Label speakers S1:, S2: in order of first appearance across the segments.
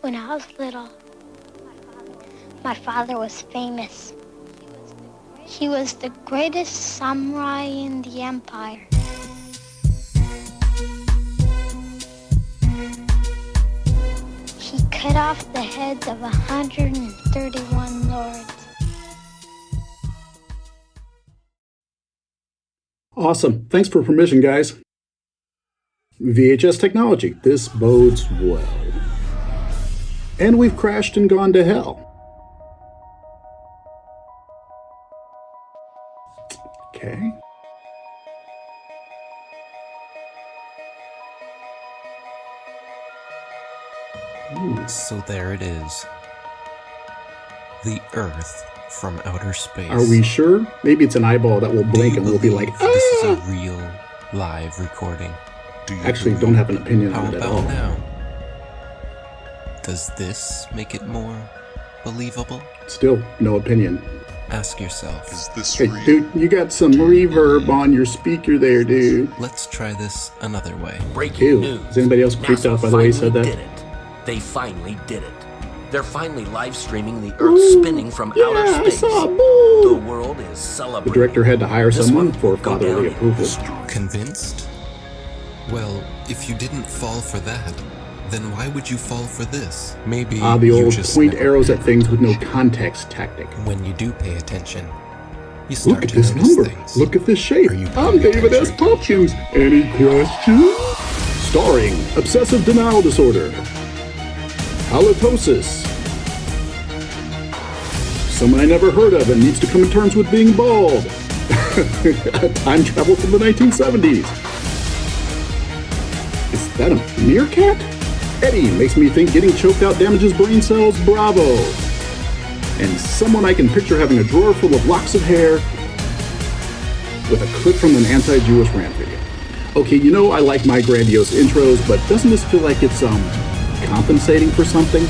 S1: When I was little, my father was famous. He was the greatest samurai in the empire. He cut off the heads of 131 lords.
S2: Awesome. Thanks for permission, guys. VHS technology. This bodes well. And we've crashed and gone to hell. Okay. Ooh.
S3: So there it is. The Earth from outer space.
S2: Are we sure? Maybe it's an eyeball that will blink and we'll be like, ah!
S3: This is a real live recording.
S2: Actually, don't have an opinion on it at all.
S3: How about now? Does this make it more believable?
S2: Still, no opinion.
S3: Ask yourself.
S4: Is this
S2: Hey,
S4: real?
S2: dude, you got some reverb on your speaker there, dude.
S3: Let's try this another way.
S5: Breaking
S2: Ew.
S5: news.
S2: Is anybody else creeped
S5: NASA
S2: out by the way he said
S5: finally
S2: that?
S5: did it. They finally did it. They're finally live streaming the Earth spinning from outer
S2: I
S5: space.
S2: saw.
S5: The
S2: Boo!
S5: world is
S2: The
S5: celebrating.
S2: director had to hire
S5: This
S2: someone
S5: one
S2: for
S5: will go
S2: fatherly
S5: down in
S2: approval.
S5: history.
S3: Convinced? Well, if you didn't fall for that, then why would you fall for this? Maybe
S2: The
S3: you
S2: old
S3: just
S2: point
S3: never-
S2: arrows at things with no context tactic.
S3: When you do pay attention, you start
S2: Look at
S3: to
S2: this
S3: notice
S2: number.
S3: things.
S2: Look at this shape.
S3: Are you
S2: I'm
S3: paying
S2: David S.
S3: attention?
S2: Pumpkins. Any questions? Starring obsessive denial disorder, halitosis, someone I never heard of and needs to come to terms with being bald, time travel from the 1970s. Is that a meerkat? Eddie makes me think getting choked out damages brain cells. Bravo. And someone I can picture having a drawer full of locks of hair with a clip from an anti-Jewish rant video. Okay, you know I like my grandiose intros, but doesn't this feel like it's compensating for something?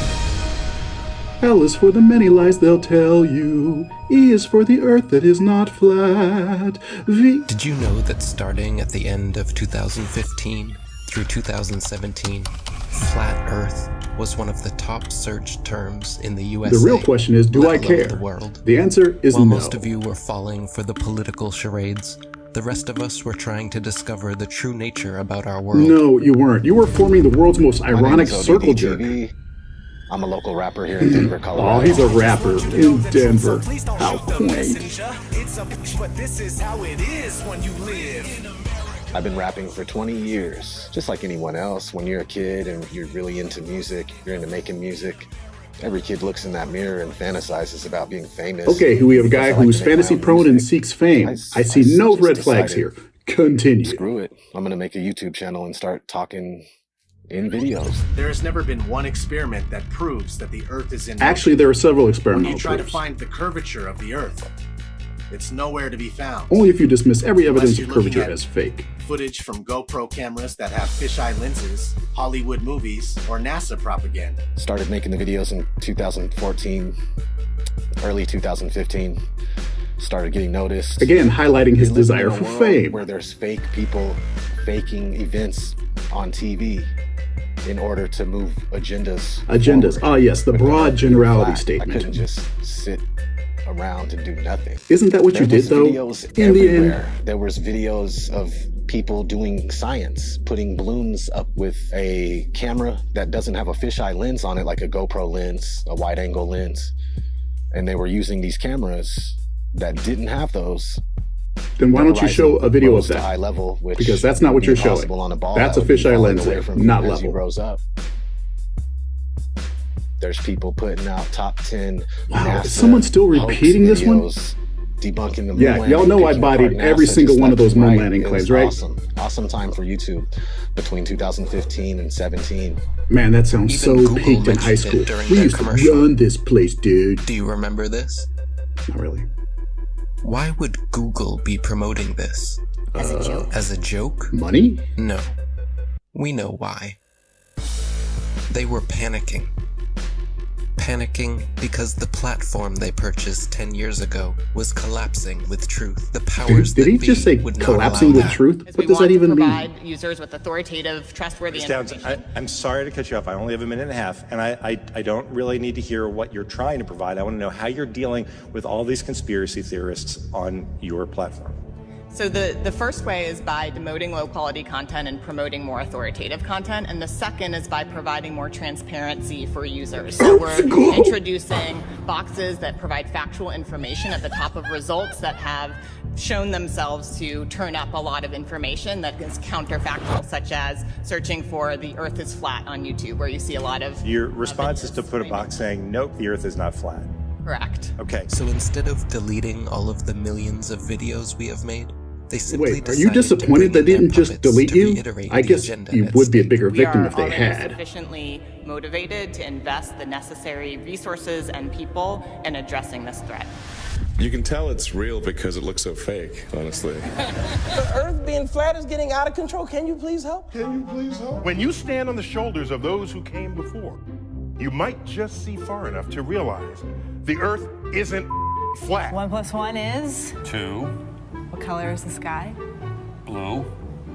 S2: L is for the many lies they'll tell you. E is for the earth that is not flat. V.
S3: Did you know that starting at the end of 2015 through 2017, flat Earth was one of the top searched terms in the USA?
S2: The real question is, do I
S3: let alone
S2: care?
S3: the world?
S2: The answer is
S3: While
S2: no.
S3: most of you were falling for the political charades, the rest of us were trying to discover the true nature about our world.
S2: No, you weren't. You were forming the world's most ironic
S6: My name is
S2: circle jerk.
S6: ODDTV. I'm a local rapper here in Denver, Colorado.
S2: Oh, he's a rapper in Denver. How quaint.
S6: I've been rapping for 20 years. Just like anyone else, when you're a kid and you're really into music, you're into making music, every kid looks in that mirror and fantasizes about being famous.
S2: Okay, here we have a guy
S6: Because I like
S2: who's
S6: to make my
S2: fantasy
S6: own
S2: prone and
S6: music.
S2: seeks fame. I see
S6: I
S2: no
S6: just
S2: red flags
S6: decided,
S2: here. Continue.
S6: Screw it. I'm gonna make a YouTube channel and start talking in videos.
S7: There has never been one experiment that proves that the Earth is in
S2: Actually, there are several
S7: When
S2: experimental
S7: you try to
S2: proofs.
S7: find the curvature of the Earth, it's nowhere to be found.
S2: Only if you dismiss every evidence
S7: Unless
S2: of
S7: you're looking
S2: curvature
S7: at
S2: as fake.
S7: Footage from GoPro cameras that have fisheye lenses, Hollywood movies, or NASA propaganda.
S6: Started making the videos in 2014, early 2015. Started getting noticed.
S2: Again, highlighting his
S6: We live
S2: desire
S6: in a
S2: for
S6: world
S2: fame.
S6: where there's fake people faking events on TV in order to move agendas.
S2: Agendas.
S6: forward.
S2: Ah, yes, the
S6: With
S2: broad
S6: Earth
S2: generality
S6: flat, I
S2: statement.
S6: couldn't just sit around and do nothing.
S2: Isn't that what you
S6: There
S2: did,
S6: was
S2: though?
S6: videos
S2: In the
S6: everywhere.
S2: end,
S6: There was videos of people doing science, putting balloons up with a camera that doesn't have a fisheye lens on it, like a GoPro lens, a wide-angle lens. And they were using these cameras that didn't have those.
S2: then why don't you show a video of
S6: rose to
S2: that?
S6: high level, which
S2: Because that's not
S6: would
S2: what
S6: be
S2: you're showing.
S6: impossible on a ball
S2: That's
S6: that
S2: a
S6: would be
S2: fisheye
S6: falling
S2: lens
S6: away
S2: there,
S6: from you
S2: not
S6: as you
S2: level.
S6: rose up. There's people putting out top 10
S2: Wow,
S6: NASA
S2: is someone still
S6: hoax
S2: repeating this one?
S6: videos, debunking the moon
S2: Yeah,
S6: landing,
S2: y'all know I
S6: picking
S2: bodied
S6: apart
S2: every
S6: NASA
S2: single
S6: just
S2: one of
S6: left
S2: those
S6: and
S2: moon
S6: right.
S2: landing
S6: It
S2: claims,
S6: was
S2: right?
S6: Awesome time for YouTube between 2015 and 17.
S2: Man, that sounds
S3: Even
S2: so
S3: Google
S2: peaked in high
S3: mentioned it
S2: school.
S3: during
S2: We
S3: their
S2: used to
S3: commercial.
S2: run this place, dude.
S3: Do you remember this?
S2: Not really.
S3: Why would Google be promoting this?
S1: As a joke.
S3: As a joke?
S2: Money?
S3: No. We know why. They were panicking. panicking because the platform they purchased 10 years ago was collapsing with truth. The powers
S2: Did he just say collapsing with truth? What does that even mean?
S4: Provide users with authoritative, trustworthy information.
S8: I'm sorry to cut you off. I only have a minute and a half, and I don't really need to hear what you're trying to provide. I want to know how you're dealing with all these conspiracy theorists on your platform.
S4: So the first way is by demoting low-quality content and promoting more authoritative content, and the second is by providing more transparency for users. So we're introducing boxes that provide factual information at the top of results that have shown themselves to turn up a lot of information that is counterfactual, such as searching for the Earth is flat on YouTube, where you see a lot of...
S8: Your response is to put a box saying, nope, the Earth is not flat.
S4: Correct.
S8: Okay.
S3: So instead of deleting all of the millions of videos we have made, they simply
S2: Wait, are you disappointed they didn't just delete you? I guess you would be a bigger victim if they
S4: We are
S2: had.
S4: sufficiently motivated to invest the necessary resources and people in addressing this threat.
S9: You can tell it's real because it looks so fake, honestly.
S10: The Earth being flat is getting out of control. Can you please help?
S11: When you stand on the shoulders of those who came before, you might just see far enough to realize the Earth isn't flat.
S12: 1 + 1 is?
S9: 2.
S12: What color is the sky?
S9: Blue.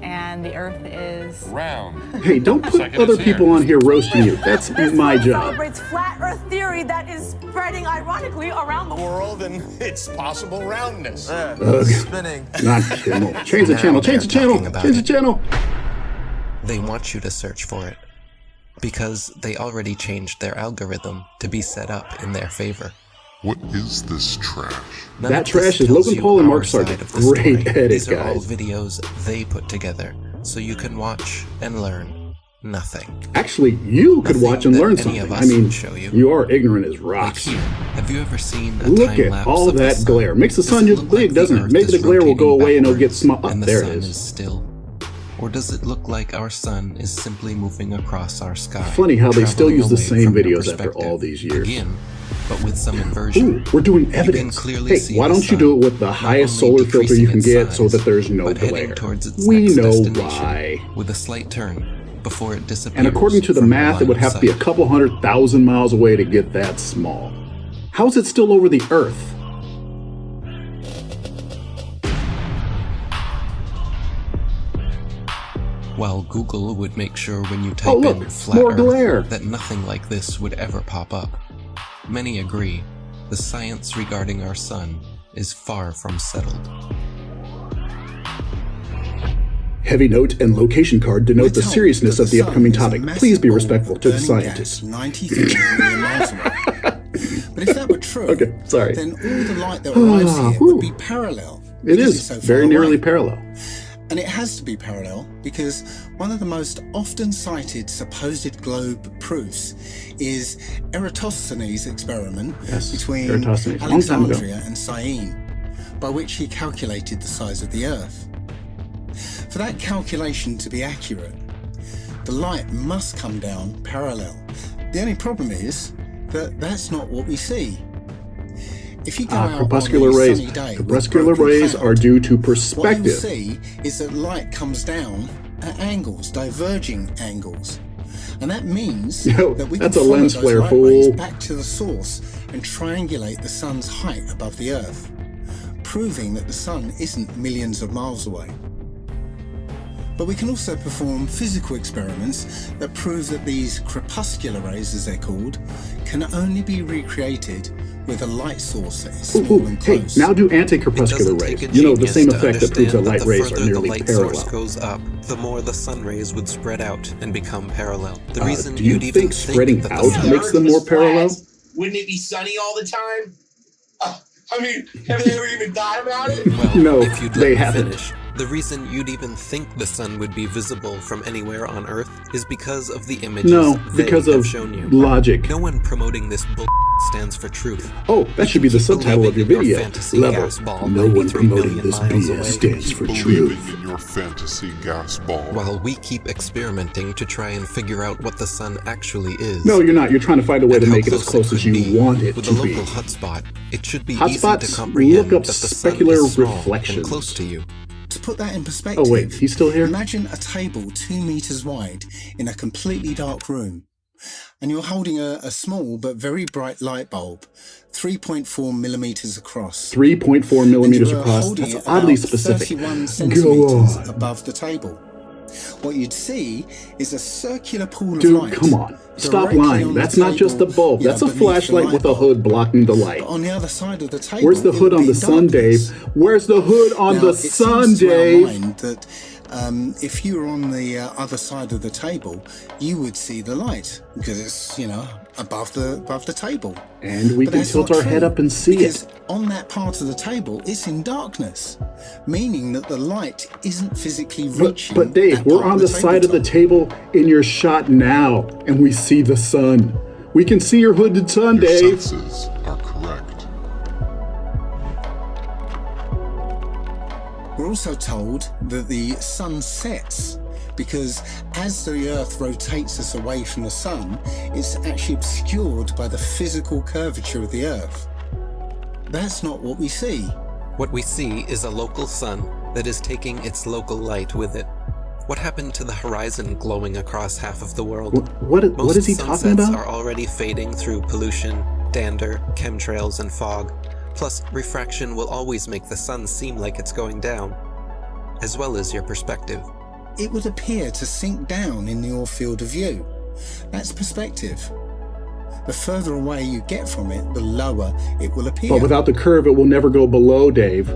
S12: And the Earth is?
S9: Round.
S2: Hey, don't put other people on here roasting you. That's my job.
S12: Celebrates flat Earth theory that is spreading ironically around the world
S11: And its possible roundness.
S9: Spinning.
S2: Not Kimmel. Change the channel, change the channel, change the channel.
S3: They want you to search for it because they already changed their algorithm to be set up in their favor.
S13: What is this trash?
S2: That trash is Logan Paul and Mark Sargent. Great edit,
S3: These are all
S2: guys.
S3: videos they put together, so you can watch and learn nothing.
S2: Actually, you could watch and learn something. I mean, you are ignorant as
S3: Like
S2: rocks.
S3: here, have you ever seen a
S2: Look
S3: time
S2: at
S3: lapse
S2: all
S3: of the
S2: that
S3: sun?
S2: glare. Makes the sun
S3: Does it
S2: look
S3: look
S2: big,
S3: like
S2: doesn't
S3: the
S2: it?
S3: Earth
S2: Maybe
S3: is
S2: the glare will go
S3: rotating
S2: away and it'll get
S3: backwards
S2: small. Oh,
S3: and the
S2: there
S3: sun
S2: it
S3: is
S2: is.
S3: still? Or does it look like our sun is simply moving across our sky?
S2: Funny how they still
S3: traveling
S2: use the
S3: away
S2: same
S3: from your
S2: videos after
S3: perspective?
S2: all these years.
S3: Again, but with some inversion.
S2: Ooh, we're doing
S3: You
S2: evidence.
S3: can clearly
S2: Hey,
S3: see
S2: why
S3: the
S2: don't you
S3: sun
S2: do it with the
S3: not
S2: highest
S3: only
S2: solar filter
S3: decreasing
S2: you can
S3: its
S2: get so
S3: size,
S2: that there's no
S3: but heading
S2: glare?
S3: towards its
S2: We
S3: next
S2: know
S3: destination
S2: why.
S3: with a slight turn before it disappears.
S2: And according to the
S3: from your
S2: math,
S3: line
S2: it would
S3: of
S2: have to be a
S3: sight.
S2: couple 100,000 miles away to get that small. How is it still over the Earth?
S3: While Google would make sure when you type
S2: Oh, look,
S3: in flat
S2: more
S3: Earth
S2: glare.
S3: that nothing like this would ever pop up. Many agree the science regarding our sun is far from settled.
S2: Heavy note and location card denote the seriousness of the upcoming topic. Please be respectful to the scientists.
S14: 93 million miles away. But if that were true,
S2: Okay, sorry.
S14: then all the light that arrives here would be parallel.
S2: It
S14: because
S2: is
S14: it's so far
S2: very nearly
S14: away.
S2: parallel.
S14: And it has to be parallel because one of the most often cited supposed globe proofs is Eratosthenes' experiment between
S2: Eratosthenes, long time ago.
S14: Alexandria and Syene, by which he calculated the size of the Earth. For that calculation to be accurate, the light must come down parallel. The only problem is that that's not what we see. If you go out
S2: crepuscular
S14: on a
S2: rays.
S14: sunny day with
S2: Crepuscular
S14: broken
S2: rays
S14: cloud,
S2: are due to
S14: what
S2: perspective.
S14: you'll see is that light comes down at angles, diverging angles. And that means
S2: Yo,
S14: that we
S2: that's
S14: can
S2: a
S14: follow
S2: lens
S14: those
S2: flare,
S14: light rays
S2: fool.
S14: back to the source and triangulate the sun's height above the Earth, proving that the sun isn't millions of miles away. But we can also perform physical experiments that prove that these crepuscular rays, as they're called, can only be recreated with a light source that is small and
S2: Hey,
S14: close.
S2: now do anti-crepuscular rays. You know, the same effect that proves that light rays are
S3: the
S2: nearly
S3: light source
S2: parallel.
S3: goes up, the more the sun rays would spread out and become parallel. The reason
S2: Do you
S3: you'd even
S2: think spreading
S3: that the
S2: out
S3: sun
S2: makes them more parallel?
S10: Wouldn't it be sunny all the time? I mean, have they ever even thought about it?
S3: Well,
S2: No,
S3: if you'd
S2: they
S3: let me
S2: haven't.
S3: finish, the reason you'd even think the sun would be visible from anywhere on Earth is because of the images
S2: No,
S3: they
S2: because
S3: have
S2: of
S3: shown you.
S2: logic.
S3: No one promoting this bull stands for truth.
S2: Oh, that should be the subtitle of your
S3: Believing in
S2: video.
S3: fantasy
S2: Level.
S3: gas ball
S2: No one
S3: 93
S2: promoting
S3: million
S2: this
S3: miles
S2: BS
S3: away.
S2: stands for
S13: Believing
S2: truth.
S13: in your fantasy gas ball.
S3: While we keep experimenting to try and figure out what the sun actually is.
S2: No, you're not. You're trying to find a way
S3: and
S2: to
S3: how
S2: make it as close as
S3: could
S2: you
S3: be.
S2: want it
S3: With
S2: to
S3: a
S2: be.
S3: local hotspot, it should be easy to
S2: Hotspots,
S3: comprehend
S2: look up
S3: that the sun
S2: specular
S3: is small
S2: reflections.
S3: and close to you.
S14: To put that in perspective,
S2: Oh wait, he's still here?
S14: Imagine a table 2 meters wide in a completely dark room. And you're holding a small but very bright light bulb, 3.4 millimeters across.
S2: 3.4 millimeters
S14: And you're
S2: across.
S14: holding
S2: That's
S14: it
S2: oddly
S14: about
S2: specific.
S14: 31
S2: Go
S14: centimeters
S2: on.
S14: above the table. What you'd see is a circular pool of
S2: Dude,
S14: light.
S2: come on. Stop
S14: directly
S2: lying.
S14: on the
S2: That's not just a
S14: table,
S2: bulb.
S14: you know,
S2: That's a
S14: beneath the
S2: flashlight
S14: light
S2: with a
S14: bulb.
S2: hood blocking the light.
S14: But on the other side of the table,
S2: Where's the hood
S14: it
S2: on
S14: would
S2: the
S14: be
S2: sun,
S14: darkness.
S2: Dave? Where's the hood on
S14: Now,
S2: the
S14: it
S2: sun,
S14: seems to our
S2: Dave?
S14: mind that if you were on the other side of the table, you would see the light because it's, above the table.
S2: And we
S14: But
S2: can
S14: that's
S2: tilt
S14: not
S2: our
S14: true,
S2: head up and see
S14: because
S2: it.
S14: on that part of the table, it's in darkness, meaning that the light isn't physically reaching.
S2: But Dave,
S14: that
S2: we're
S14: part
S2: on the side of the table in your shot now, and we see the sun. We can see your hooded sun,
S13: Your
S2: Dave.
S13: senses are correct.
S14: We're also told that the sun sets because as the Earth rotates us away from the sun, it's actually obscured by the physical curvature of the Earth. That's not what we see.
S3: What we see is a local sun that is taking its local light with it. What happened to the horizon glowing across half of the world?
S2: What is he talking
S3: sunsets
S2: about?
S3: are already fading through pollution, dander, chemtrails, and fog. Plus, refraction will always make the sun seem like it's going down, as well as your perspective.
S14: It would appear to sink down in your field of view. That's perspective. The further away you get from it, the lower it will appear.
S2: But without the curve, it will never go below, Dave.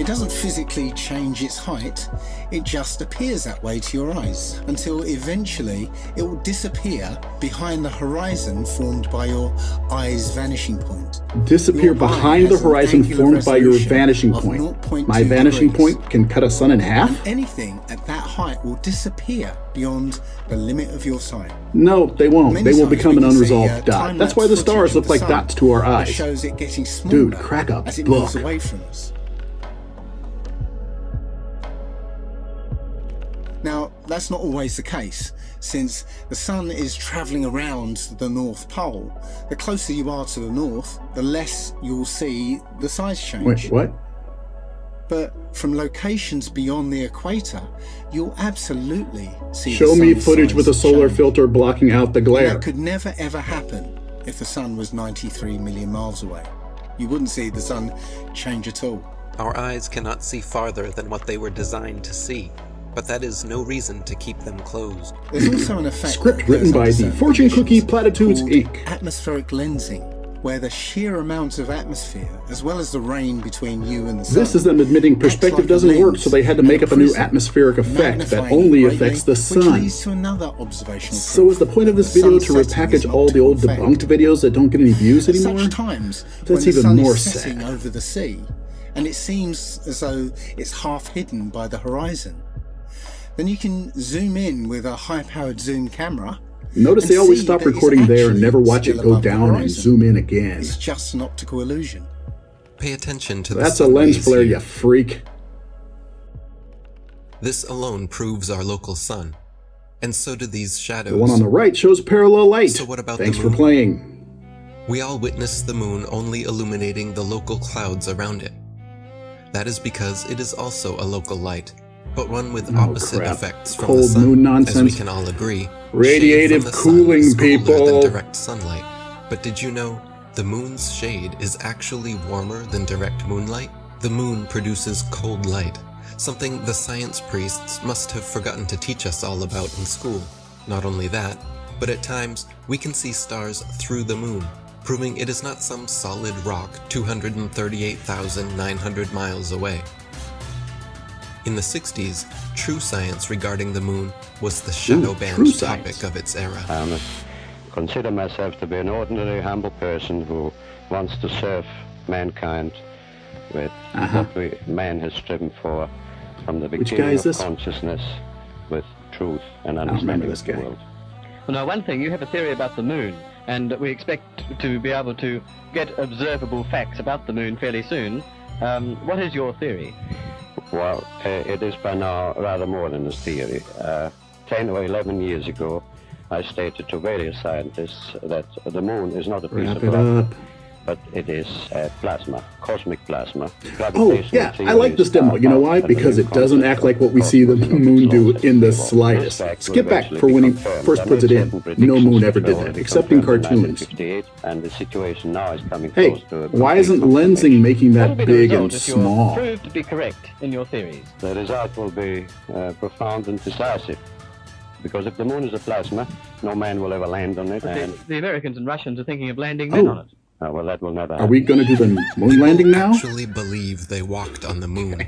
S14: It doesn't physically change its height, it just appears that way to your eyes, until eventually it will disappear behind the horizon formed by your eye's vanishing point.
S2: Disappear
S14: Your
S2: behind
S14: eye
S2: the
S14: has an
S2: horizon
S14: angular
S2: formed by your
S14: resolution
S2: vanishing
S14: of
S2: point.
S14: 0.2
S2: My vanishing
S14: degrees.
S2: point can cut a sun in half?
S14: And anything at that height will disappear beyond the limit of your sight.
S2: No, they won't.
S14: Many
S2: They will
S14: times
S2: become
S14: we
S2: an
S14: can see,
S2: unresolved dot.
S14: time-lapse
S2: That's why the
S14: footage
S2: stars
S14: of
S2: look
S14: the
S2: like
S14: sun
S2: dots to our
S14: that
S2: eyes.
S14: shows it getting smaller
S2: Dude, crack a
S14: as it moves
S2: book.
S14: away from us. Now, that's not always the case, since the sun is travelling around the North Pole. The closer you are to the north, the less you'll see the size change.
S2: Wait, what?
S14: But from locations beyond the equator, you'll absolutely see
S2: Show
S14: the
S2: me
S14: sun's
S2: footage
S14: size
S2: with a solar
S14: change.
S2: filter blocking out the
S14: And
S2: glare.
S14: that could never ever happen if the sun was 93 million miles away. You wouldn't see the sun change at all.
S3: Our eyes cannot see farther than what they were designed to see, but that is no reason to keep them closed.
S14: There's also an effect
S2: Script
S14: that
S2: written
S14: goes
S2: by
S14: under
S2: the
S14: certain
S2: Fortune Cookie
S14: conditions
S2: Platitudes,
S14: called
S2: Inc.
S14: atmospheric lensing, where the sheer amount of atmosphere, as well as the rain between you and the sun,
S2: This is them admitting perspective
S14: like a
S2: doesn't work,
S14: lens
S2: so they had to
S14: and
S2: make
S14: a
S2: up a new
S14: prism,
S2: atmospheric effect that
S14: magnifying
S2: only
S14: greatly,
S2: affects the
S14: which
S2: sun.
S14: leads to another observational
S2: So is the point of this
S14: proof
S2: video
S14: that
S2: to
S14: the sun setting is
S2: repackage all the old
S14: optical
S2: debunked
S14: effect.
S2: videos that don't get any views
S14: At
S2: anymore?
S14: such times,
S2: That's
S14: when the
S2: even
S14: sun
S2: more
S14: is
S2: sad.
S14: setting over the sea, and it seems as though it's half hidden by the horizon, then you can zoom in with a high-powered zoom camera.
S2: Notice
S14: and
S2: they always
S14: see
S2: stop
S14: that it's
S2: recording there and
S14: actually
S2: never watch it
S14: still
S2: go
S14: above the
S2: down and
S14: horizon.
S2: zoom in again.
S14: It's just an optical illusion.
S3: Pay attention to the
S2: That's a
S3: sun
S2: lens
S3: rays
S2: flare,
S3: here.
S2: you freak.
S3: This alone proves our local sun, and so do these shadows.
S2: The one on the right shows parallel light.
S3: So what about
S2: Thanks
S3: the
S2: for
S3: moon?
S2: playing.
S3: We all witness the moon only illuminating the local clouds around it. That is because it is also a local light, but one with opposite
S2: crap.
S3: effects from
S2: Cold
S3: the sun,
S2: moon
S3: as we
S2: nonsense.
S3: can all agree.
S2: Radiative
S3: shade from the sun
S2: cooling,
S3: is cooler
S2: people.
S3: than direct sunlight. But did you know the moon's shade is actually warmer than direct moonlight? The moon produces cold light, something the science priests must have forgotten to teach us all about in school. Not only that, but at times we can see stars through the moon, proving it is not some solid rock 238,900 miles away. In the 60s, true science regarding the moon was the shadow band
S2: true
S3: topic
S2: science.
S3: of its era.
S15: I must consider myself to be an ordinary, humble person who wants to serve mankind with what man has striven for from the
S2: Which guy
S15: beginning
S2: is
S15: of
S2: this?
S15: consciousness, with truth and
S2: I don't remember
S15: understanding
S2: this
S15: of the
S2: guy.
S15: world.
S16: Well, now, one thing, you have a theory about the moon, and we expect to be able to get observable facts about the moon fairly soon. What is your theory?
S15: Well, it is by now rather more than a theory. 10 or 11 years ago, I stated to various scientists that the moon is not a piece
S2: Wrap
S15: of
S2: it
S15: rock.
S2: up.
S15: but it is plasma, cosmic plasma.
S2: Oh, yeah, I like this demo. You know why? Because it doesn't act like what we see the moon do in the slightest. Skip back for when he first puts it in. No moon ever did that, except in cartoons.
S15: And the situation now is coming
S2: Hey,
S15: close to
S2: why isn't lensing making that
S15: What will be the
S2: big and
S15: result if you're
S2: small?
S16: Proved to be correct in your theories.
S15: The result will be profound and decisive. Because if the moon is a plasma, no man will ever land on it. And
S16: The Americans and Russians are thinking of landing men on it.
S15: well, that will never
S2: Are
S15: happen.
S2: we going to do the moon landing now?
S3: Actually believe they walked on the moon.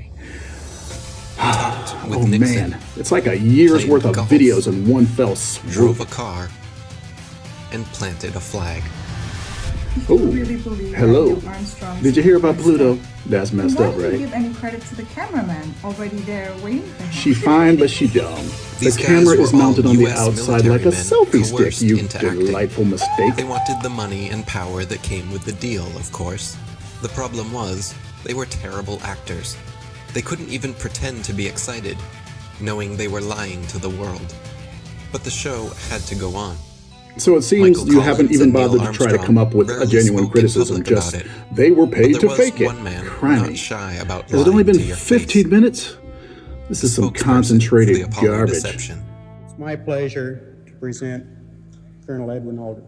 S3: Talked with
S2: Oh
S3: Nixon.
S2: man, it's like a year's
S3: Played
S2: worth of
S3: golf.
S2: videos in one fell swoop.
S3: Drove a car and planted a flag.
S2: Oh,
S17: Really believe
S2: hello.
S17: that Armstrong's
S2: Did you hear about Pluto? That's messed
S17: Why
S2: up,
S17: do you
S2: right?
S17: give any credit to the cameraman already there waiting for him?
S2: She fine, but she dumb. The
S3: These guys
S2: camera is
S3: were all
S2: mounted on the
S3: US
S2: outside like a
S3: military
S2: selfie
S3: men
S2: stick,
S3: coerced
S2: you
S3: into acting.
S2: delightful mistake.
S3: They wanted the money and power that came with the deal, of course. The problem was, they were terrible actors. They couldn't even pretend to be excited, knowing they were lying to the world. But the show had to go on.
S2: So it seems
S3: Michael
S2: you haven't
S3: Collins
S2: even
S3: and Neil
S2: bothered to try to come up with a
S3: Armstrong
S2: genuine
S3: rarely
S2: criticism,
S3: spoke in
S2: just
S3: public
S2: they were paid
S3: But
S2: to
S3: there
S2: fake
S3: was
S2: it.
S3: one man
S2: Criminy.
S3: not shy about
S2: Has it only
S3: lying
S2: been
S3: to your
S2: 15 minutes? This is some
S3: for the
S2: concentrated
S3: Apollo
S2: garbage.
S3: deception.
S18: It's my pleasure to present Colonel Edwin Aldrin.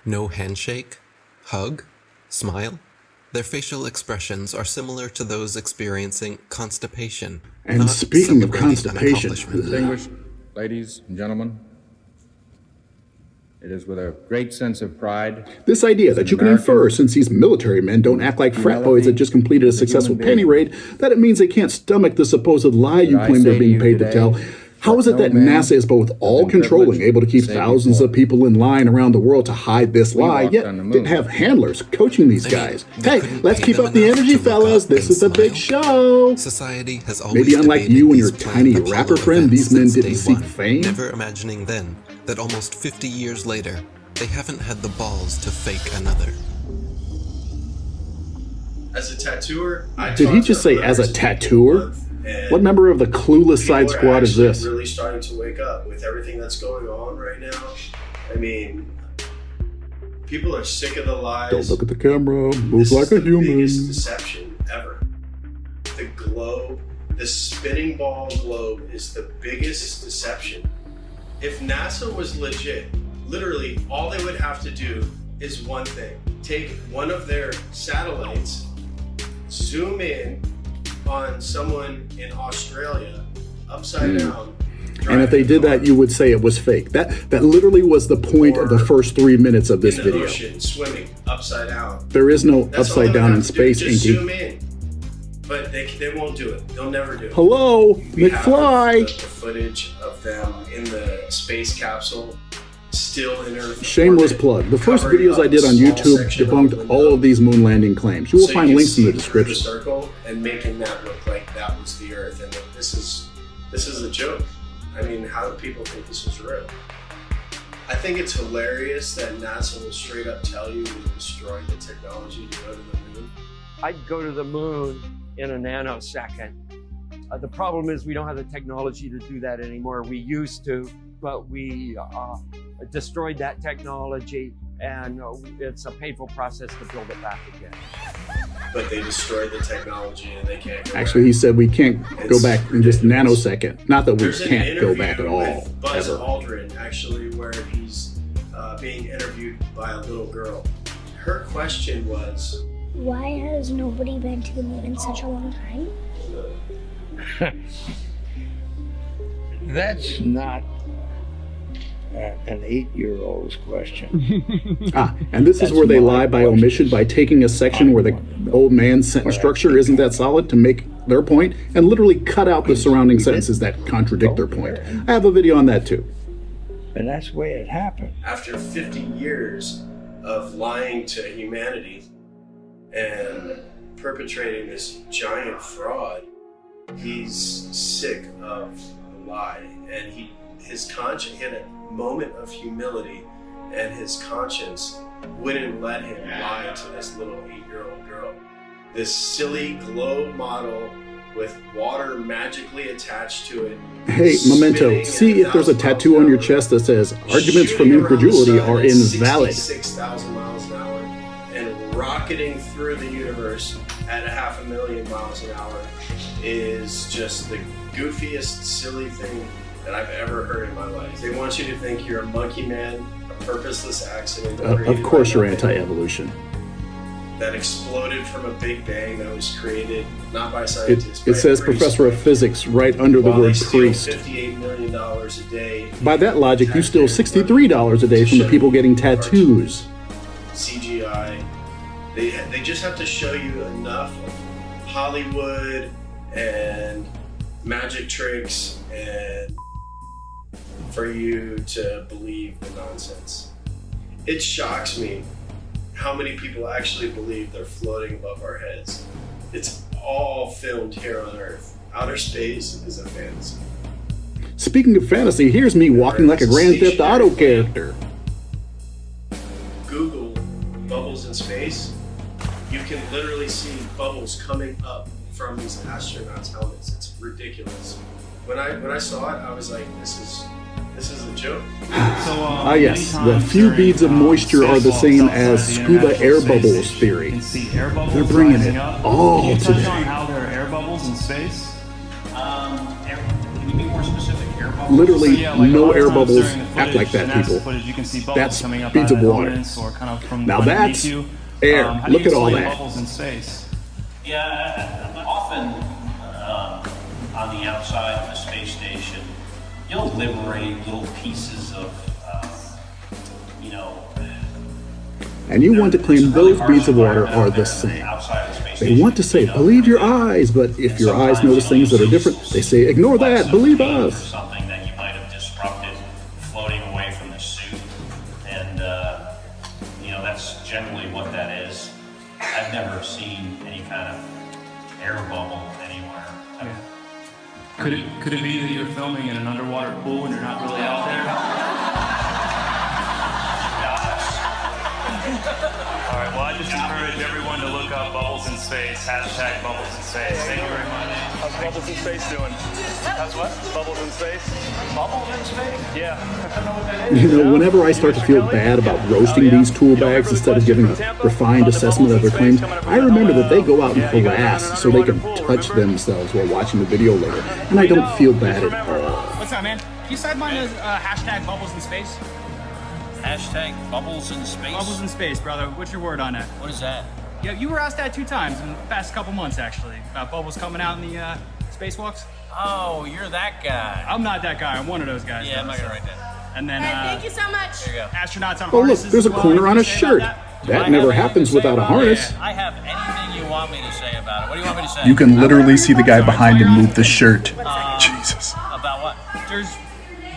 S3: No handshake, hug, smile. Their facial expressions are similar to those experiencing constipation.
S2: And
S3: not
S2: speaking of
S3: celebrating an
S2: constipation,
S3: accomplishment.
S19: Distinguished ladies and gentlemen, it is with a great sense of pride.
S2: This idea that you can infer, since these military men don't act like frat boys that just completed a successful penny raid, that it means they can't stomach the supposed lie you claim they're being paid to tell. How is it that NASA is both all-controlling, able to keep thousands of people in line around the world to hide this lie, yet didn't have handlers coaching these guys? Hey, let's keep up the energy, fellas. This is a big show.
S3: Society has always
S2: Maybe unlike
S3: debated
S2: you and
S3: these
S2: your tiny
S3: planned
S2: rapper
S3: Apollo
S2: friend,
S3: events
S2: these men
S3: since
S2: didn't
S3: day
S2: seek
S3: one,
S2: fame.
S3: never imagining then that almost 50 years later, they haven't had the balls to fake another.
S7: As a tattooer,
S2: Did he just say as a tattooer? What member of the clueless side squad is this?
S7: Really starting to wake up with everything that's going on right now. I mean, people are sick of the lies.
S2: Don't look at the camera. Move
S7: This
S2: like
S7: is
S2: a
S7: the
S2: human.
S7: biggest deception ever. The globe, the spinning ball globe, is the biggest deception. If NASA was legit, literally all they would have to do is one thing: take one of their satellites, zoom in on someone in Australia upside down.
S2: And if they did that, you would say it was fake. That literally was the point of the first 3 minutes of this
S7: in the
S2: video.
S7: ocean, swimming upside down.
S2: There is no
S7: That's all
S2: upside
S7: they
S2: down
S7: have
S2: in
S7: to do,
S2: space,
S7: just
S2: Inky.
S7: zoom in. But they won't do it. They'll never do it.
S2: Hello,
S7: We have
S2: McFly.
S7: the footage of them in the space capsule, still in Earth.
S2: Shameless
S7: orbit,
S2: plug. The first
S7: covering
S2: videos
S7: up
S2: I did
S7: a
S2: on
S7: small
S2: YouTube
S7: section of
S2: debunked
S7: the window.
S2: all of these moon landing claims. You will
S7: So
S2: find
S7: can
S2: links in the
S7: see through
S2: description.
S7: circle and making that look like that was the Earth, and that this is a joke. I mean, how do people think this is real? I think it's hilarious that NASA will straight up tell you to destroy the technology to go to the moon.
S20: I'd go to the moon in a nanosecond. The problem is we don't have the technology to do that anymore. We used to, but we destroyed that technology, and it's a painful process to build it back again.
S7: But they destroyed the technology and they can't go
S2: Actually,
S7: back.
S2: he said we can't go back in just nanosecond. Not that we
S7: There's an
S2: can't go
S7: interview
S2: back at all,
S7: with Buzz
S2: ever.
S7: Aldrin, actually, where he's being interviewed by a little girl. Her question was,
S1: Why has nobody been to the moon in such a long time?
S21: That's not an 8-year-old's question.
S2: And this is where they lie by omission, by taking a section where the old man's sentence structure isn't that solid to make their point, and literally cut out the surrounding sentences that contradict their point. I have a video on that too.
S21: And that's the way it happened.
S7: after 50 years of lying to humanity and perpetrating this giant fraud, he's sick of the lie, and his conscience, he had a moment of humility, and his conscience wouldn't let him lie to this little 8-year-old girl. This silly globe model with water magically attached to it.
S2: Hey, Memento, see if there's a tattoo on your chest that says, arguments from incredulity are invalid.
S7: 66,000 miles an hour and rocketing through the universe at 500,000 miles an hour is just the goofiest, silly thing that I've ever heard in my life. They want you to think you're a monkey man, a purposeless accident.
S2: Of course you're anti-evolution.
S7: That exploded from a big bang that was created not by scientists.
S2: It says professor of physics right under the word priest.
S7: $58 million a day.
S2: By that logic, you steal $63 a day from the people getting tattoos.
S7: CGI. They just have to show you enough of Hollywood and magic tricks and for you to believe the nonsense. It shocks me how many people actually believe they're floating above our heads. It's all filmed here on Earth. Outer space is a fantasy.
S2: Speaking of fantasy, here's me walking like a Grand Theft Auto character.
S7: Google bubbles in space. You can literally see bubbles coming up from these astronauts' helmets. It's ridiculous. When I saw it, I was like, this is a joke.
S2: Yes, the few beads of moisture are the same as scuba air bubbles theory. They're bringing it all today.
S5: How there are air bubbles in space? Can you be more specific? Air bubbles?
S2: Literally, no air bubbles act like that, people.
S5: You can see
S2: That's
S5: coming up
S2: beads of water.
S5: Or kind of from
S2: Now that's air. Look at all that.
S5: Bubbles in space?
S22: Yeah, often on the outside of the space station, you'll liberate little pieces of,
S2: And you want to claim those beads of water are the same. They want to say, believe your eyes, but if your eyes notice things that are different, they say, ignore that, believe us.
S22: Something that you might have disrupted floating away from the suit, and that's generally what that is. I've never seen any kind of air bubble anywhere.
S5: Could it be that you're filming in an underwater pool and you're not really out there? All right, well, I just encourage everyone to look up bubbles in space, hashtag bubbles in space. Thank you very much. How's bubbles in space doing? How's what? Bubbles in space? Bubbles in space? Yeah. I don't know what that is.
S2: You know, whenever I start to feel bad about roasting these tool bags instead of giving a refined assessment of their claims, I remember that they go out and harass so they can touch themselves while watching the video later, and I don't feel bad at all.
S23: What's up, man? Can you sideline the hashtag bubbles in space?
S22: Hashtag bubbles in space?
S23: Bubbles in space, brother. What's your word on that?
S22: What is that?
S23: Yeah, you were asked that 2 times in the past couple months, actually, about bubbles coming out in the spacewalks.
S22: Oh, you're that guy.
S23: I'm not that guy. I'm one of those guys.
S22: Yeah, I'm not gonna write that.
S23: And then,
S12: thank you so much.
S23: There you go. Astronauts on
S2: Oh, look,
S23: harnesses.
S2: there's a
S23: as well.
S2: corner on a
S23: Anything to say about
S2: shirt. That never happens without a harness.
S22: I have anything you want me to say about it. What do you want me to say?
S24: You can literally see the guy behind him move the shirt. Jesus.
S22: About what?
S23: There's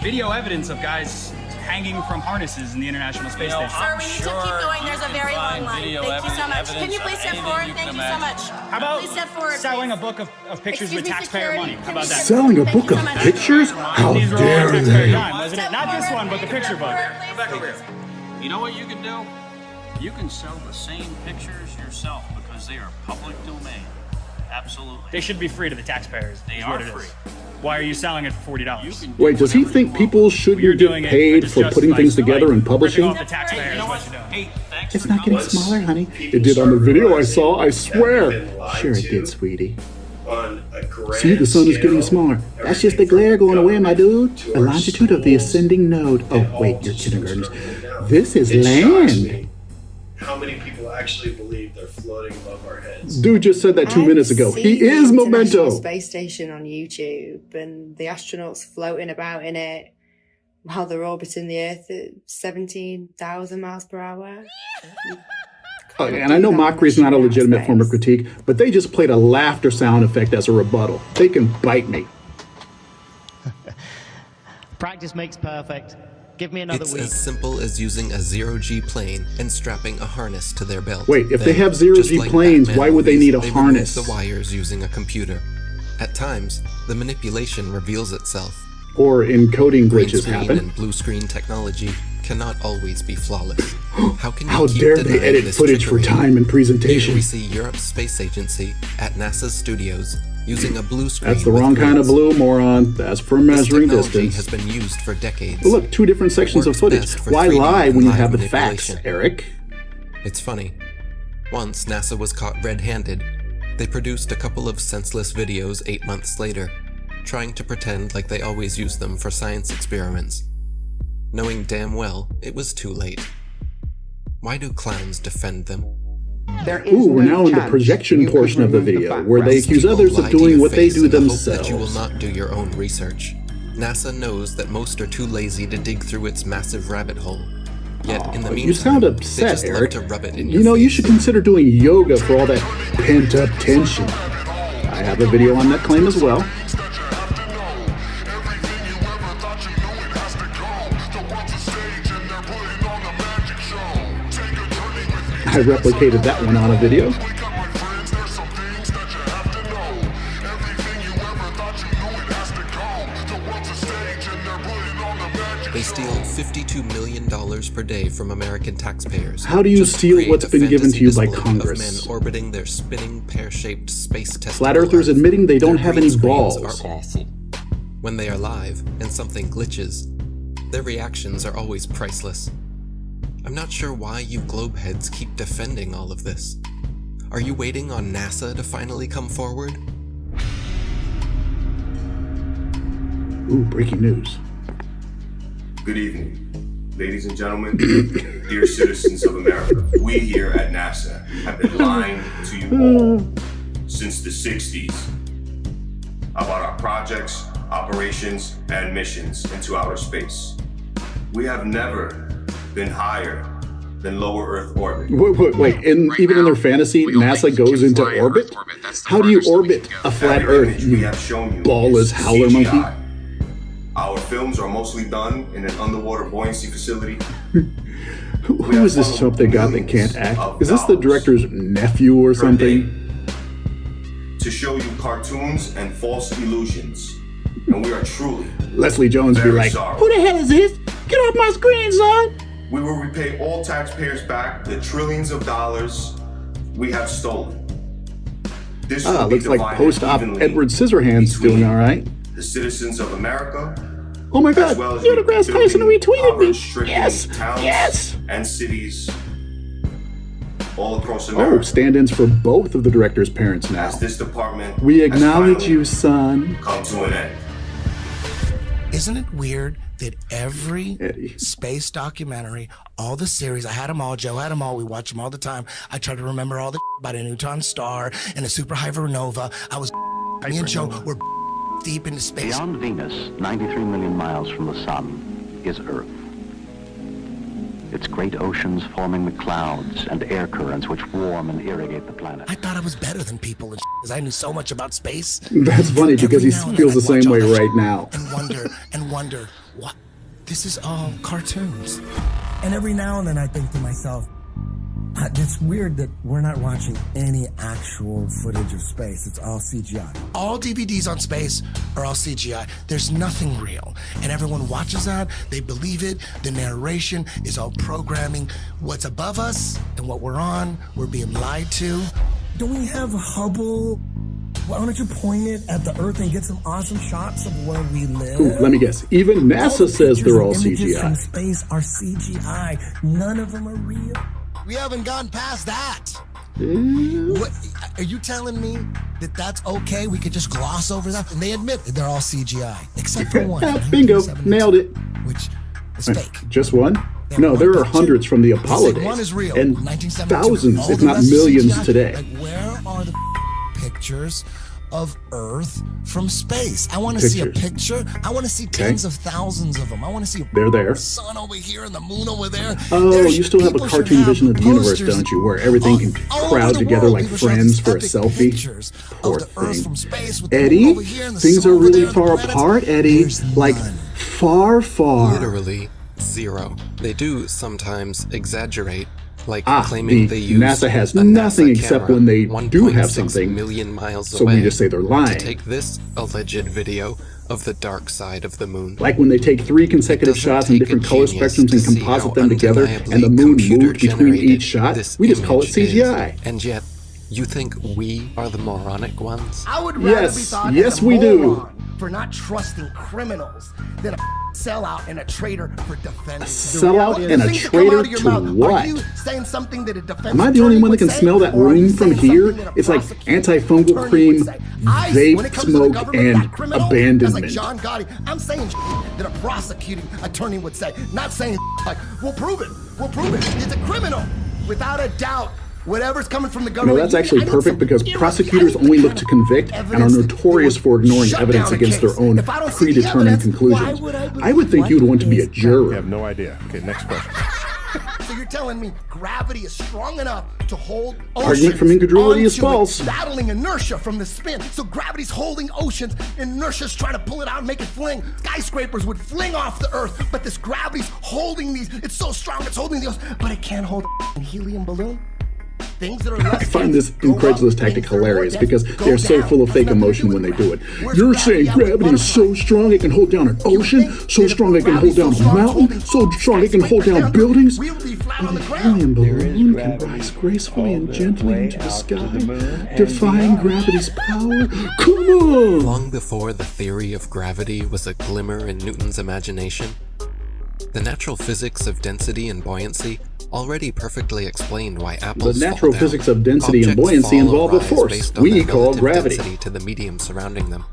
S23: video evidence of guys hanging from harnesses in the International Space Station.
S12: Sir, we need to keep going. There's a very long line. Thank you so much. Can you please step forward? Thank you so much.
S23: How about
S12: please step forward,
S23: selling a book of pictures with taxpayer money? How about that?
S2: Selling a book of pictures? How
S23: These are all
S2: dare
S23: taxpayer
S2: they?
S23: time, wasn't it? Not this one, but the picture book. Go back over here.
S22: You know what you can do? You can sell the same pictures yourself because they are public domain. Absolutely.
S23: They should be free to the taxpayers.
S22: They
S23: is
S22: are
S23: what it is.
S22: free.
S23: Why are you selling it for $40?
S2: Wait, does he think people shouldn't get paid for putting things together and publishing?
S23: Off the taxpayers, what you're doing.
S22: Hey, thanks
S2: It's
S22: for
S2: not getting
S22: coming.
S2: smaller, honey. It did on the video I saw, I swear. Sure it did, sweetie.
S7: On a grand
S2: See, the sun is getting
S7: scale,
S2: smaller. That's just the glare going away, my dude. The longitude of the ascending node. Oh, wait, you're kindergartners. This is
S7: It shocks
S2: land.
S7: me how many people actually believe they're floating above our heads.
S2: Dude just said that 2 minutes ago. He is
S25: the International
S2: Memento.
S25: Space Station on YouTube, and the astronauts floating about in it while they're orbiting the Earth at 17,000 miles per hour.
S2: And I know mockery is not a legitimate form of critique, but they just played a laughter sound effect as a rebuttal. They can bite me.
S26: Practice makes perfect. Give me another
S3: It's
S26: week.
S3: as simple as using a zero-G plane and strapping a harness to their belt.
S2: Wait, if they
S3: Then,
S2: have zero-G
S3: just like
S2: planes,
S3: Batman
S2: why would they need a
S3: movies,
S2: harness?
S3: remove the wires using a computer. At times, the manipulation reveals itself.
S2: Or encoding
S3: Green
S2: glitches
S3: screen
S2: happen.
S3: and blue screen technology cannot always be flawless. How can you
S2: How
S3: keep
S2: dare they
S3: denying
S2: edit
S3: this
S2: footage for
S3: trickery?
S2: time and
S3: Here
S2: presentation?
S3: we see Europe's space agency at NASA's studios using a blue screen.
S2: That's the wrong kind of blue, moron. That's for measuring distance.
S3: Has been used for decades.
S2: But look, 2 different sections of footage. Why lie when you have the facts, Eric?
S3: It's funny. Once NASA was caught red-handed, they produced a couple of senseless videos 8 months later, trying to pretend like they always use them for science experiments, knowing damn well it was too late. Why do clowns defend them?
S2: Ooh, we're now in the projection portion of the video, where they accuse others of doing what they do themselves.
S3: That you will not do your own research. NASA knows that most are too lazy to dig through its massive rabbit hole. Yet, in the meantime,
S2: you sound upset,
S3: they just
S2: Eric.
S3: love to rub it in
S2: You know, you should consider doing yoga for all that pent-up tension. I have a video on that claim as well. I replicated that one on a video.
S3: They steal $52 million per day from American taxpayers.
S2: How do you steal what's been given to you by Congress?
S3: Of men orbiting their spinning pear-shaped space test.
S2: Flat Earthers admitting they don't have any balls.
S3: Are awful. When they are live and something glitches, their reactions are always priceless. I'm not sure why you globeheads keep defending all of this. Are you waiting on NASA to finally come forward?
S2: Ooh, breaking news.
S4: Good evening, ladies and gentlemen, dear citizens of America. We here at NASA have been lying to you all since the 60s about our projects, operations, and missions into outer space. We have never been higher than lower Earth orbit.
S2: Wait. Even in their fantasy, NASA goes into orbit? How do you orbit a flat Earth, you ballless howler monkey?
S4: Our films are mostly done in an underwater buoyancy facility.
S2: Who is this chump they got that can't act? Is this the director's nephew or something?
S4: To show you cartoons and false illusions. And we are truly
S2: Leslie Jones be like,
S4: sorry.
S2: Who the hell is this? Get off my screen, son!
S4: We will repay all taxpayers back the trillions of dollars we have stolen. This will be
S2: looks like
S4: divided
S2: post-op
S4: evenly
S2: Edward Scissorhands doing all right.
S4: The citizens of America.
S2: Oh my God, Neil deGrasse Tyson retweeted me. Yes,
S4: towns
S2: yes.
S4: And cities all across America.
S2: Oh, stand-ins for both of the director's parents now.
S4: As this department
S2: We acknowledge
S4: has
S2: you, son.
S4: come to an end.
S6: Isn't it weird that every space documentary, all the series, I had them all, Joe had them all, we watch them all the time. I try to remember all the about a neutron star and a superhypernova. Me and Joe were deep into space.
S15: Beyond Venus, 93 million miles from the sun, is Earth. Its great oceans forming the clouds and air currents which warm and irrigate the planet.
S6: I thought I was better than people because I knew so much about space.
S2: That's funny because he feels the same way right now.
S6: And wonder, what? This is all cartoons. And every now and then I think to myself, it's weird that we're not watching any actual footage of space. It's all CGI. All DVDs on space are all CGI. There's nothing real. And everyone watches that. They believe it. The narration is all programming. What's above us and what we're on, we're being lied to. Don't we have Hubble? Why don't you point it at the Earth and get some awesome shots of where we live?
S2: Ooh, let me guess. Even NASA says they're all
S6: Images from
S2: CGI.
S6: space are CGI. None of them are real. We haven't gone past that. What, are you telling me that that's okay? We could just gloss over that? And they admit they're all CGI, except for one.
S2: Bingo, nailed it.
S6: Which is fake.
S2: Just one? No, there are hundreds from the Apollo
S6: One
S2: days.
S6: is real.
S2: And
S6: 1972.
S2: thousands,
S6: All
S2: if
S6: the
S2: not
S6: rest is
S2: millions
S6: CGI.
S2: today.
S6: Like, where are the pictures of Earth from space? I want to see a picture. I want to see tens of thousands of them. I want to see
S2: They're there.
S6: the sun over here and the moon over there.
S2: Oh, you still have a cartoon vision of the universe, don't you? Where everything can crowd together like friends for a selfie. Poor thing. Eddie, things are really far apart, Eddie. Like, far, far.
S3: Literally zero. They do sometimes exaggerate, like
S2: Ah,
S3: claiming they use
S2: NASA has
S3: a
S2: nothing
S3: NASA
S2: except
S3: camera
S2: when they do have
S3: 1.6
S2: something.
S3: million miles
S2: So
S3: away
S2: we just say they're lying.
S3: to take this alleged video of the dark side of the moon.
S2: Like when they take 3 consecutive shots in different color spectrums and composite them together, and the moon moved between each shot, we just call it CGI.
S3: And yet, You think we are the moronic ones?
S6: I would rather be thought as a moron for not trusting criminals than a sellout and a traitor for defending.
S2: Sellout and a traitor to what?
S6: Are you saying something that a defense
S2: Am I the only one that can smell that room from here? It's like antifungal cream, vape smoke, and abandonment.
S6: Like John Gotti, I'm saying that a prosecuting attorney would say, not saying like, we'll prove it. It's a criminal, without a doubt. Whatever's coming from the government.
S2: No, that's actually perfect because prosecutors only look to convict and are notorious for ignoring evidence against their own predetermined conclusions. I would think you'd want to be a juror.
S8: I have no idea. Okay, next question.
S6: So you're telling me gravity is strong enough to hold oceans?
S2: Argument from incredulity is false.
S6: Battling inertia from the spin. So gravity's holding oceans, inertia's trying to pull it out and make it fling. Skyscrapers would fling off the earth, but this gravity's holding these. It's so strong, it's holding the ocean, but it can't hold a helium balloon. Things that are less
S2: I find this incredulous tactic hilarious because they're so full of fake emotion when they do it. You're saying gravity is so strong it can hold down an ocean, so strong it can hold down a mountain, so strong it can hold down buildings? But a helium balloon can rise gracefully and gently into the sky, defying gravity's power? Come on!
S3: Long before the theory of gravity was a glimmer in Newton's imagination, the natural physics of density and buoyancy already perfectly explained why apples
S2: The natural
S3: fall
S2: physics
S3: down.
S2: of density and buoyancy involve a force we call gravity.
S3: Density to the medium surrounding them.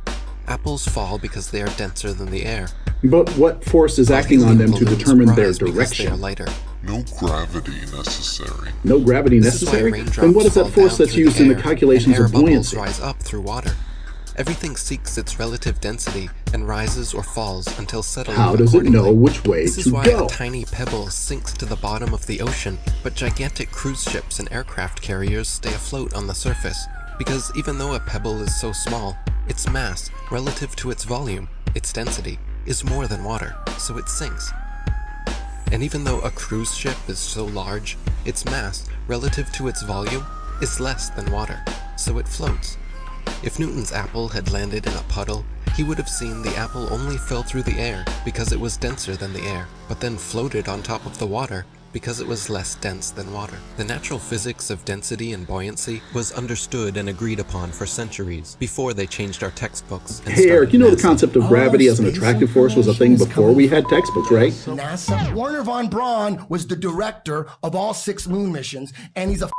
S3: Apples fall because they are denser than the air.
S2: But what force is acting on them to determine their direction?
S3: They are lighter.
S9: No gravity necessary.
S2: No gravity necessary? Then what is that force that's used in the calculations of buoyancy?
S3: Rise up through water. Everything seeks its relative density and rises or falls until settling.
S2: How does it know which way
S3: to go? This is why a tiny pebble sinks to the bottom of the ocean, but gigantic cruise ships and aircraft carriers stay afloat on the surface. Because even though a pebble is so small, its mass, relative to its volume, its density, is more than water, so it sinks. And even though a cruise ship is so large, its mass, relative to its volume, is less than water, so it floats. If Newton's apple had landed in a puddle, he would have seen the apple only fell through the air because it was denser than the air, but then floated on top of the water because it was less dense than water. The natural physics of density and buoyancy was understood and agreed upon for centuries before they changed our textbooks.
S2: Hey Eric, you know the concept of gravity as an attractive force was a thing before we had textbooks, right?
S6: NASA. Wernher von Braun was the director of all 6 moon missions, and he's a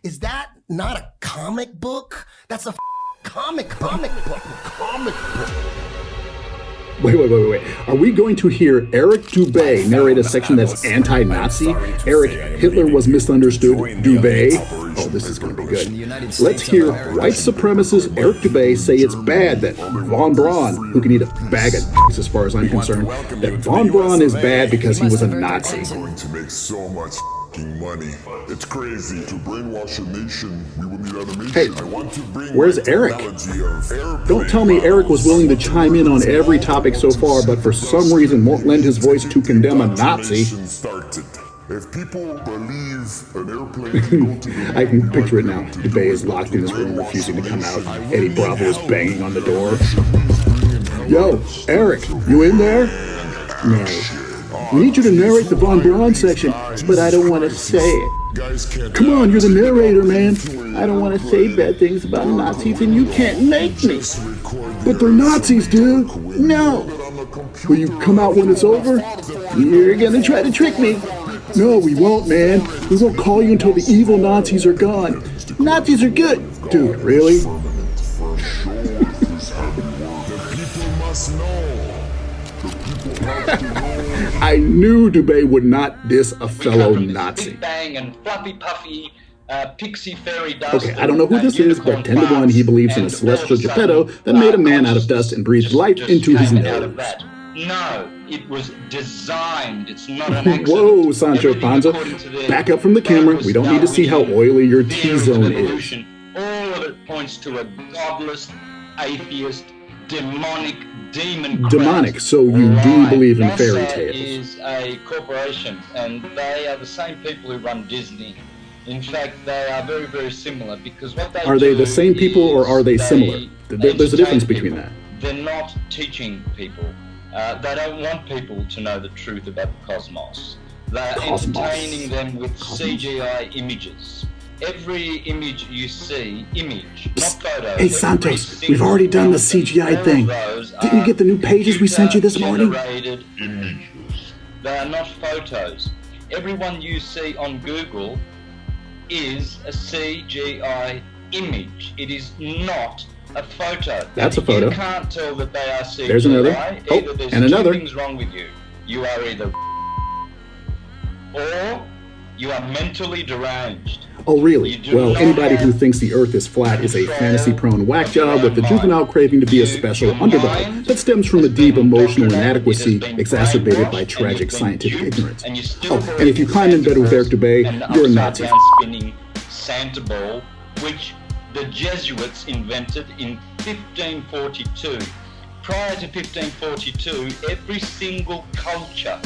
S6: Is that not a comic book? That's a comic book.
S2: Wait. Are we going to hear Eric Dubé narrate a section that's anti-Nazi? Eric, Hitler was misunderstood. Dubé? Oh, this is going to be good. Let's hear white supremacist Eric Dubé say it's bad that von Braun, who can eat a bag of dicks as far as I'm concerned, that von Braun is bad because he was a Nazi.
S9: Going to make so much money. It's crazy. To brainwash a nation, we will need animation.
S2: Hey,
S9: I want to bring
S2: where's Eric? Don't tell me Eric was willing to chime in on every topic so far, but for some reason won't lend his voice to condemn a Nazi.
S9: If people believe an airplane
S2: I can picture it now. Dubé is locked in his room, refusing to come out. Eddie Bravo is banging on the door. Yo, Eric, you in there? No. We need you to narrate the von Braun section, but I don't want to say it. Come on, you're the narrator, man. I don't want to say bad things about Nazis, and you can't make me. But they're Nazis, dude. No. Will you come out when it's over? You're gonna try to trick me. No, we won't, man. We won't call you until the evil Nazis are gone. Nazis are good. Dude, really? I knew Dubé would not diss a fellow Nazi.
S10: Big Bang and Fluffy Puffy, Pixie Fairy Dust.
S2: Okay, I don't know who this is, but 10 to 1 he believes in a celestial Geppetto that made a man out of dust and breathed life into his nose.
S10: No, it was designed. It's not an accident.
S2: Whoa, Sancho Panza. Back up from the camera. We don't need to see how oily your T-zone is.
S10: All of it points to a godless, atheist, demonic
S2: demonic, so you do believe in fairy
S10: NASA
S2: tales.
S10: Is a corporation, and they are the same people who run Disney. In fact, they are very, very similar because what they
S2: Are they the same people or are they similar? There's a difference between that.
S10: They're not teaching people. They don't want people to know the truth about the cosmos. They are entertaining them with CGI images. Every image you see, not photos.
S24: Hey, Santos, we've already done the CGI thing. Didn't you get the new pages we sent you this morning?
S10: Generated images. They are not photos. Everyone you see on Google is a CGI image. It is not a photo.
S24: That's a photo.
S10: You can't tell that they are CGI.
S24: There's another. Oh,
S10: Either there's
S24: and another.
S10: two things wrong with you. You are either or you are mentally deranged.
S24: Oh, really? Well, anybody who thinks the Earth is flat is a fantasy-prone whack job with a juvenile craving to be a special underdog that stems from a deep emotional inadequacy exacerbated by tragic scientific ignorance. Oh, and if you climb in bed with Eric Dubay, you're a Nazi.
S10: Spinning Santa ball, which the Jesuits invented in 1542. Prior to 1542, every single culture,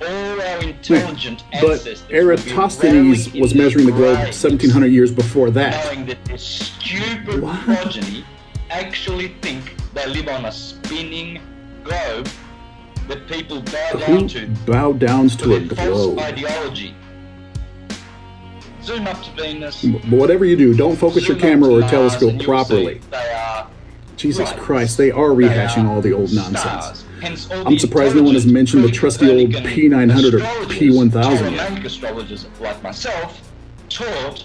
S10: all our intelligent ancestors,
S24: but Eratosthenes was measuring the globe 1700 years before that.
S10: knowing that their stupid progeny actually think they live on a spinning globe that people bow down to
S24: a globe.
S10: false ideology. Zoom up to Venus.
S24: But whatever you do, don't focus your camera or telescope properly. Jesus Christ, they are rehashing all the old nonsense. I'm surprised no one has mentioned the trusty old P900 or P1000 yet.
S10: Romantic astrologers like myself taught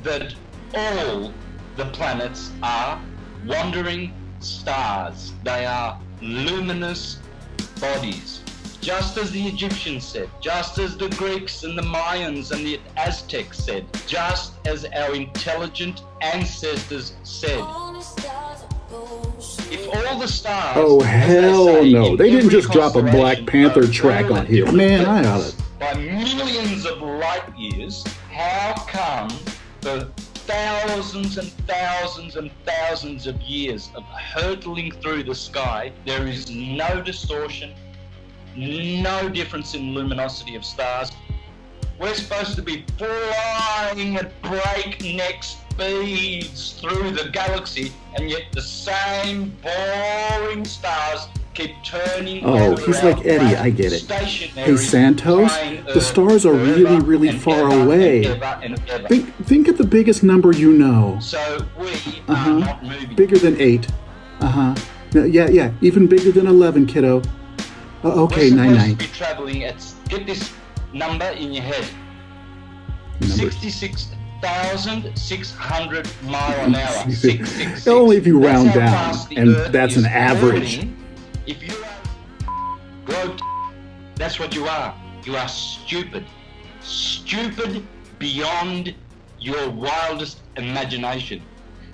S10: that all the planets are wandering stars. They are luminous bodies. Just as the Egyptians said, just as the Greeks and the Mayans and the Aztecs said, just as our intelligent ancestors said. If all the stars...
S24: Oh, hell no. They didn't just drop a Black Panther track on here. Man, I oughta...
S10: By millions of light years, how come the thousands and thousands and thousands of years of hurtling through the sky, there is no distortion, no difference in luminosity of stars? We're supposed to be flying at breakneck speeds through the galaxy, and yet the same boring stars keep turning.
S24: Oh, he's like Eddie, I get it. Hey, Santos, the stars are really, really far away. Think of the biggest number you know.
S10: So we are not moving.
S24: Bigger than 8. No, yeah, even bigger than 11, kiddo. Okay, 9.
S10: We're supposed to be traveling at, get this number in your head, 66,600 mile an hour. 666.
S24: Only if you round down, and that's an average.
S10: If you are that's what you are. You are stupid. Stupid beyond your wildest imagination.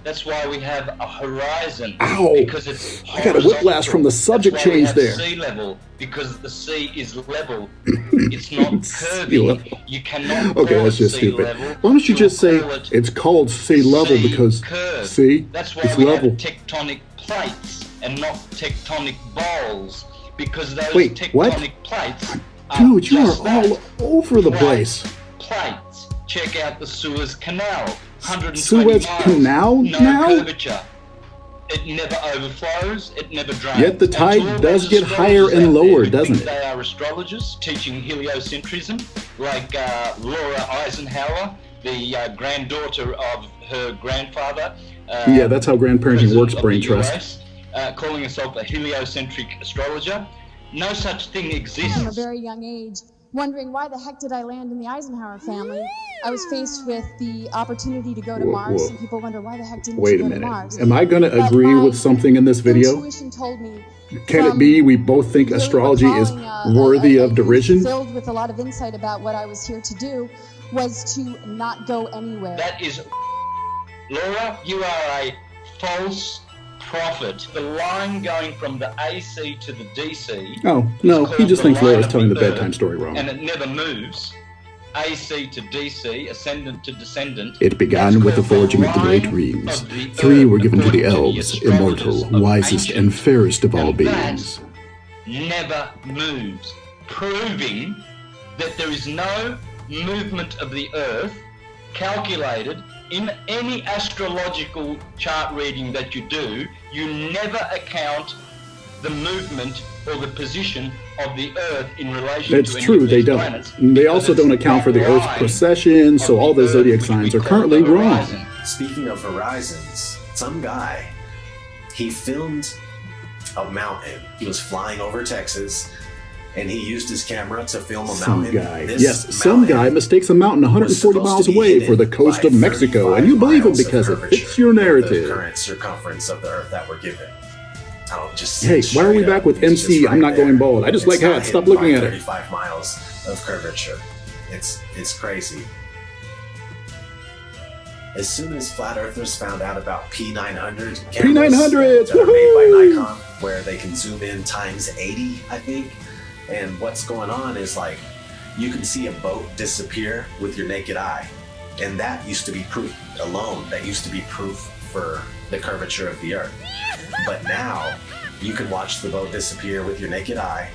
S10: That's why we have a horizon.
S24: Ow!
S10: Because it's
S24: I got a whiplash from the subject change there.
S10: Sea level, because the sea is level. It's not curvy. You cannot.
S24: Okay, that's just stupid.
S10: Level.
S24: Why don't you just say it's called sea level because see,
S10: that's why
S24: it's
S10: we
S24: level.
S10: have tectonic plates and not tectonic balls, because those
S24: Wait,
S10: tectonic plates are
S24: Dude, you are
S10: just that,
S24: all over the place.
S10: plates. Check out the Suez Canal. 120
S24: Suez
S10: miles,
S24: Canal
S10: no
S24: now?
S10: curvature. It never overflows, it never drains.
S24: Yet the tide does get higher and lower, doesn't it?
S10: They are astrologers teaching heliocentrism, like Laura Eisenhower, the granddaughter of her grandfather.
S24: Yeah, that's how grandparenting works, brain trust.
S10: Calling herself a heliocentric astrologer. No such thing exists.
S11: From a very young age, wondering why the heck did I land in the Eisenhower family. I was faced with the opportunity to go to Mars, and people wonder why the heck didn't you go to Mars.
S24: Am I going to agree with something in this video?
S11: Intuition told me.
S24: Can it be we both think astrology is worthy of derision?
S11: Filled with a lot of insight about what I was here to do was to not go anywhere.
S10: That is, Laura, you are a false prophet. The line going from the AC to the DC.
S24: Oh, no, he just thinks Laura's telling the bedtime story wrong.
S10: And it never moves. AC to DC, ascendant to descendant.
S24: It began with the forging of the great rings. 3 were given to the elves, immortal, wisest, and fairest of all beings.
S10: Never moves, proving that there is no movement of the Earth calculated in any astrological chart reading that you do. You never account the movement or the position of the Earth in relation
S24: That's
S10: to any
S24: true,
S10: of
S24: they
S10: these
S24: don't.
S10: planets.
S24: They also don't account for the Earth's precession, so all the zodiac signs are currently wrong.
S13: Speaking of horizons, some guy, he filmed a mountain. He was flying over Texas, and he used his camera to film a mountain.
S24: Some guy mistakes a mountain 140 miles away for the coast of Mexico, and you believe him because it fits your
S13: The
S24: narrative.
S13: current circumference of the Earth that we're given.
S24: Hey, why are we back with MC? I'm not going bald. I just like hats. Stop looking at it.
S13: 35 miles of curvature. It's crazy. As soon as flat earthers found out about P900 cameras
S24: P900s,
S13: that are made by Nikon, where they can zoom in times 80, I think. And what's going on is like you can see a boat disappear with your naked eye, and that used to be proof alone. That used to be proof for the curvature of the Earth. But now you can watch the boat disappear with your naked eye,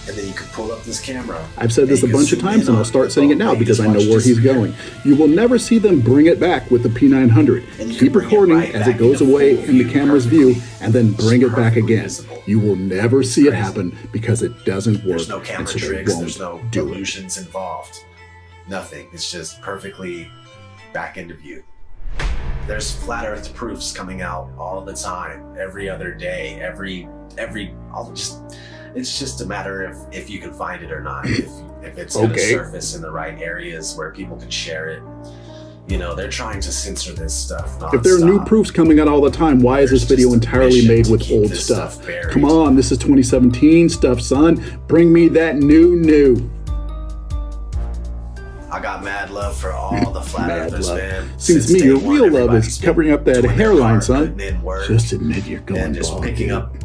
S13: and then you can pull up this camera.
S24: I've said this a bunch of times, and I'll start saying it now because I know where he's going. You will never see them bring it back with the P900. Keep recording as it goes away in the camera's view, and then bring it back again. You will never see it happen because it doesn't work.
S13: There's no camera
S24: and so they
S13: tricks,
S24: won't
S13: there's no
S24: do it.
S13: illusions involved. Nothing. It's just perfectly back into view. There's flat earth proofs coming out all the time, every other day, it's just a matter of if you can find it or not. If it's going to surface in the right areas where people can share it. You know, they're trying to censor this stuff nonstop.
S24: If there are new proofs coming out all the time, why is this video entirely made with old stuff? Come on, this is 2017 stuff, son. Bring me that new.
S13: I got mad love for all the flat earthers, man.
S24: Seems to me your real love is covering up that hairline, son. Just admit you're going
S13: and just
S24: bald.
S13: picking up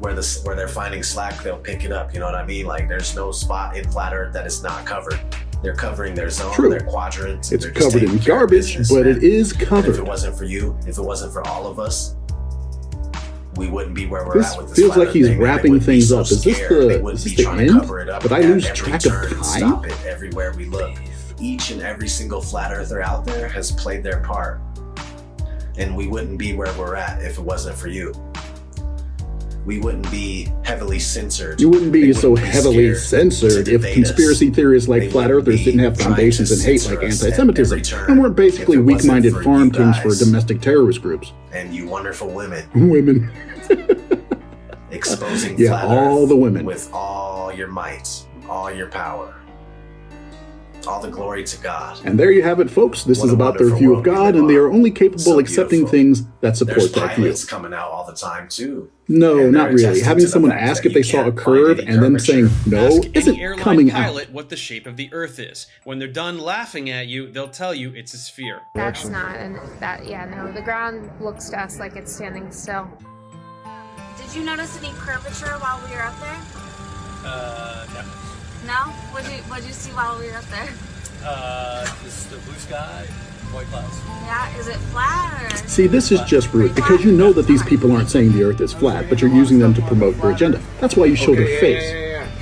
S13: where they're finding slack, they'll pick it up. You know what I mean? Like there's no spot in flat earth that is not covered. They're covering their zone, their quadrant.
S24: It's covered in garbage, but it is covered.
S13: If it wasn't for you, if it wasn't for all of us, we wouldn't be where we're at with this.
S24: Feels
S13: flat
S24: like he's
S13: earth thing.
S24: wrapping things up. Is this
S13: They wouldn't
S24: the
S13: be trying to
S24: end?
S13: cover it up.
S24: Did I
S13: At
S24: lose
S13: every
S24: track of
S13: turn,
S24: time?
S13: Stop it everywhere we look. Each and every single flat earther out there has played their part, and we wouldn't be where we're at if it wasn't for you. We wouldn't be heavily censored.
S24: You wouldn't be so heavily censored if conspiracy theorists like flat earthers didn't have foundations in hate like anti-Semitism and weren't basically weak-minded farm teams for domestic terrorist groups.
S13: And you wonderful women.
S24: Women.
S13: Exposing
S24: Yeah,
S13: flat
S24: all
S13: earth
S24: the women.
S13: with all your might, all your power, all the glory to God.
S24: And there you have it, folks. This
S13: What
S24: is
S13: a
S24: about their
S13: wonderful
S24: view of
S13: world we
S24: God,
S13: live
S24: and they
S13: on.
S24: are only capable
S13: So
S24: of accepting
S13: beautiful.
S24: things that support
S13: There's
S24: that view.
S13: pilots coming out all the time too.
S24: No,
S13: And
S24: not
S13: they're
S24: really.
S13: attesting
S24: Having
S13: to the
S24: someone
S13: fact
S24: ask
S13: that
S24: if they
S13: you
S24: saw a
S13: can't find
S24: curve
S13: any
S24: and them
S13: curvature.
S24: saying no
S14: Ask any
S24: isn't
S14: airline
S24: coming out.
S14: pilot what the shape of the Earth is. When they're done laughing at you, they'll tell you it's a sphere.
S16: That's not, no, the ground looks to us like it's standing still.
S17: Did you notice any curvature while we were up there?
S14: No.
S17: No? What'd you see while we were up there?
S14: Just the blue sky, white clouds.
S17: Yeah, is it flat or?
S24: See, this is just rude because you know that these people aren't saying the Earth is flat, but you're using them to promote your agenda. That's why you show their face.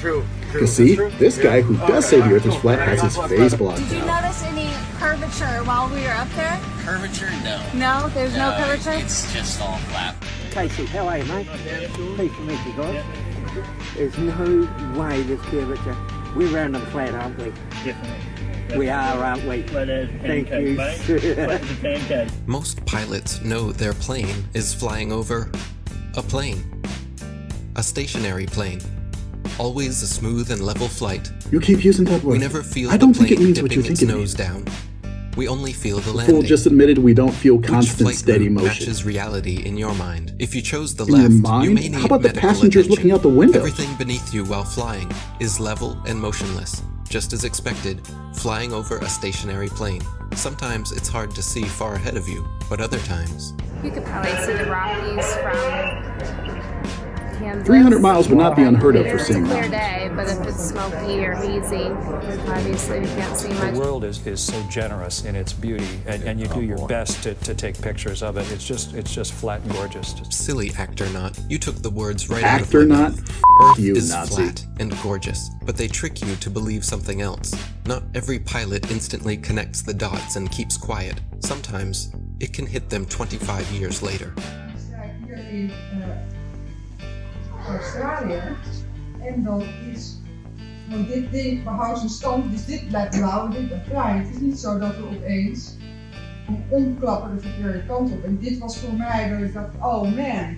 S21: True.
S24: Because see, this guy who does say the Earth is flat has his face blocked
S17: Did you
S24: out.
S17: notice any curvature while we were up there?
S18: Curvature? No.
S17: No, there's no curvature?
S18: It's just all flat.
S21: Casey, how are you, mate? Pleased to meet you guys. There's no way this curvature. We're round and flat, aren't we?
S18: Definitely.
S21: We are, aren't we? Thank you.
S3: Most pilots know their plane is flying over a plane. A stationary plane. Always a smooth and level flight.
S24: You keep using that word.
S3: We never feel
S24: I don't
S3: the
S24: think it
S3: plane
S24: means what you
S3: dipping
S24: think
S3: its
S24: it
S3: nose
S24: means.
S3: down. We only feel the
S24: The
S3: landing.
S24: fool just admitted we don't feel
S3: Which
S24: constant,
S3: flight
S24: steady
S3: route
S24: motion.
S3: matches reality in your mind. If you chose the
S24: In your
S3: left,
S24: mind?
S3: you may need
S24: How about the
S3: medical
S24: passengers
S3: attention.
S24: looking out the windows?
S3: Everything beneath you while flying is level and motionless, just as expected, flying over a stationary plane. Sometimes it's hard to see far ahead of you, but other times,
S16: You could probably see the Rockies from Kansas.
S24: 300 miles would not be unheard of for
S16: It's a
S24: seeing
S16: clear
S24: mountains.
S16: day, but if it's smoky or hazy, obviously we can't see much.
S19: The world is so generous in its beauty, and you do your best to take pictures of it. It's just flat and gorgeous.
S3: silly actor not, you took the words right
S24: Actor
S3: out of my
S24: not?
S3: mouth.
S24: F
S3: Earth
S24: you,
S3: is
S24: Nazi.
S3: flat and gorgeous, but they trick you to believe something else. Not every pilot instantly connects the dots and keeps quiet. Sometimes, it can hit them 25 years later.
S1: in Australië. En dat is, want dit ding behoudt zijn stand, dus dit blijft blauw en dit blijft vrij. Het is niet zo dat we opeens omklappen de verkeerde kant op. En dit was voor mij dat ik dacht, oh man.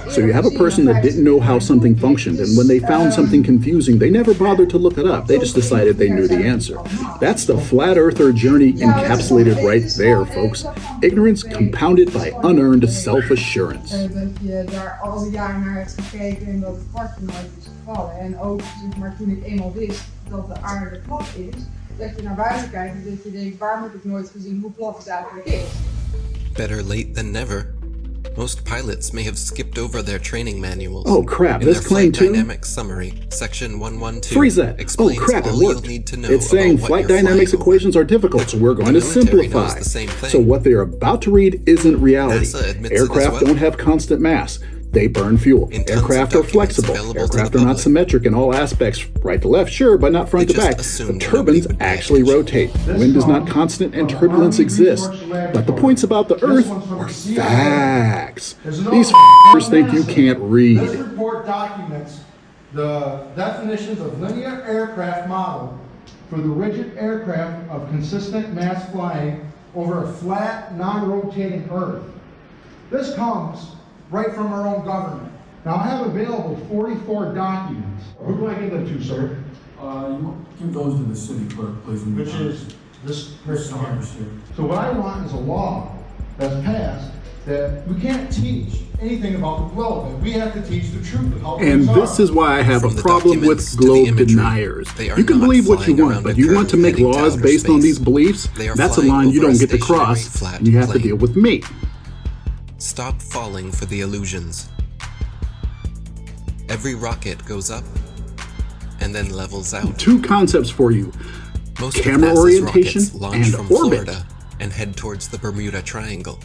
S24: So you have a person that didn't know how something functioned, and when they found something confusing, they never bothered to look it up. They just decided they knew the answer. That's the flat earther journey encapsulated right there, folks. Ignorance compounded by unearned self-assurance.
S1: Dat je daar al die jaren naar hebt gekeken en dat het kwartje nooit is gevallen. En ook, zeg maar, toen ik eenmaal wist dat de aarde plat is, dat je naar buiten kijkt en dat je denkt, waar heb ik nooit gezien hoe plat het eigenlijk is?
S3: Better late than never. Most pilots may have skipped over their training manuals.
S24: Oh crap,
S3: in
S24: this
S3: their
S24: claim
S3: flight
S24: too?
S3: dynamics summary, section 112
S24: Freeze that. Oh
S3: explains
S24: crap, it
S3: all you'll
S24: worked.
S3: need to know
S24: It's saying
S3: about what
S24: flight
S3: you're
S24: dynamics
S3: flying
S24: equations are difficult, so we're going to
S3: military knows
S24: simplify.
S3: the same thing.
S24: So what they're about to read isn't reality.
S3: NASA admits it as
S24: Aircraft
S3: well.
S24: don't have constant mass. They burn fuel. Aircraft are flexible. Aircraft are not symmetric in all aspects. Right to left, sure, but not front to back. The turbines actually rotate. Wind is not constant and turbulence exists. But the points about the Earth are facts. These f***ers think you can't read.
S5: This report documents the definitions of linear aircraft model for the rigid aircraft of consistent mass flying over a flat, non-rotating Earth. This comes right from our own government. Now I have available 44 documents. Who do I give them to, sir?
S12: You give those to the city clerk, please.
S5: Which is this person here. So what I want is a law that's passed that we can't teach anything about the globe. We have to teach the truth of how
S24: And
S5: things
S24: this
S5: are.
S24: is why I have a problem with globe deniers. You can
S3: not
S24: believe what you
S3: flying
S24: want,
S3: around
S24: but
S3: a
S24: you want to
S3: curve
S24: make
S3: heading to
S24: laws
S3: outer
S24: based on
S3: space.
S24: these beliefs?
S3: They are
S24: That's a
S3: flying
S24: line you
S3: over a
S24: don't get to
S3: stationary
S24: cross,
S3: flat
S24: and you have to
S3: plane.
S24: deal with me.
S3: Stop falling for the illusions. Every rocket goes up and then levels out.
S24: Two concepts for you.
S3: Most
S24: Camera
S3: of NASA's
S24: orientation
S3: rockets launch
S24: and
S3: from
S24: orbit.
S3: Florida and head towards the Bermuda Triangle.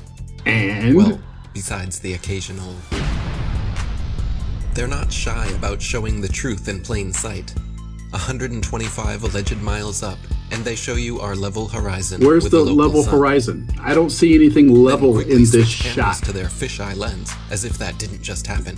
S24: And?
S3: Well, besides the occasional... They're not shy about showing the truth in plain sight. 125 alleged miles up, and they show you our level horizon.
S24: Where's
S3: with
S24: the
S3: a local
S24: level
S3: sun.
S24: horizon? I don't see anything level
S3: Quickly
S24: in this
S3: switch cameras
S24: shot.
S3: to their fisheye lens, as if that didn't just happen.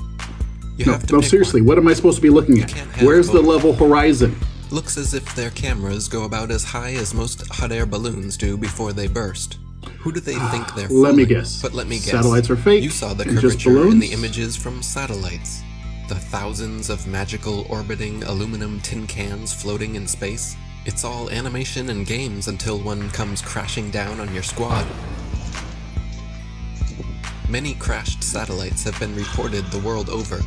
S3: You
S24: No,
S3: have to
S24: no,
S3: pick
S24: seriously, what am I supposed to be looking at?
S3: can't have
S24: Where's the
S3: both.
S24: level horizon?
S3: Looks as if their cameras go about as high as most hot air balloons do before they burst. Who do they think they're
S24: Let me
S3: fooling?
S24: guess.
S3: But let me guess.
S24: Satellites are fake
S3: You saw the
S24: and just
S3: curvature in
S24: balloons?
S3: the images from satellites. The thousands of magical orbiting aluminum tin cans floating in space. It's all animation and games until one comes crashing down on your squad. Many crashed satellites have been reported the world over.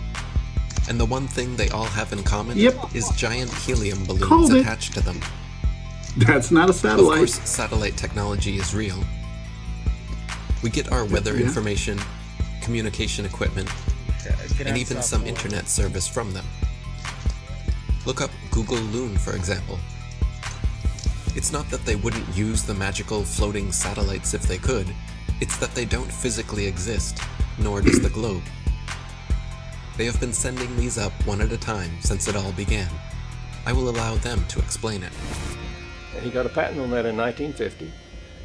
S3: And the one thing they all have in common is giant helium balloons
S24: Called it.
S3: attached to them.
S24: That's not a
S3: Of
S24: satellite.
S3: course, satellite technology is real. We get our weather
S24: Yeah.
S3: information, communication equipment, and even some internet service from them. Look up Google Loon, for example. It's not that they wouldn't use the magical floating satellites if they could, it's that they don't physically exist, nor does the globe. They have been sending these up one at a time since it all began. I will allow them to explain it.
S20: And he got a patent on that in 1950.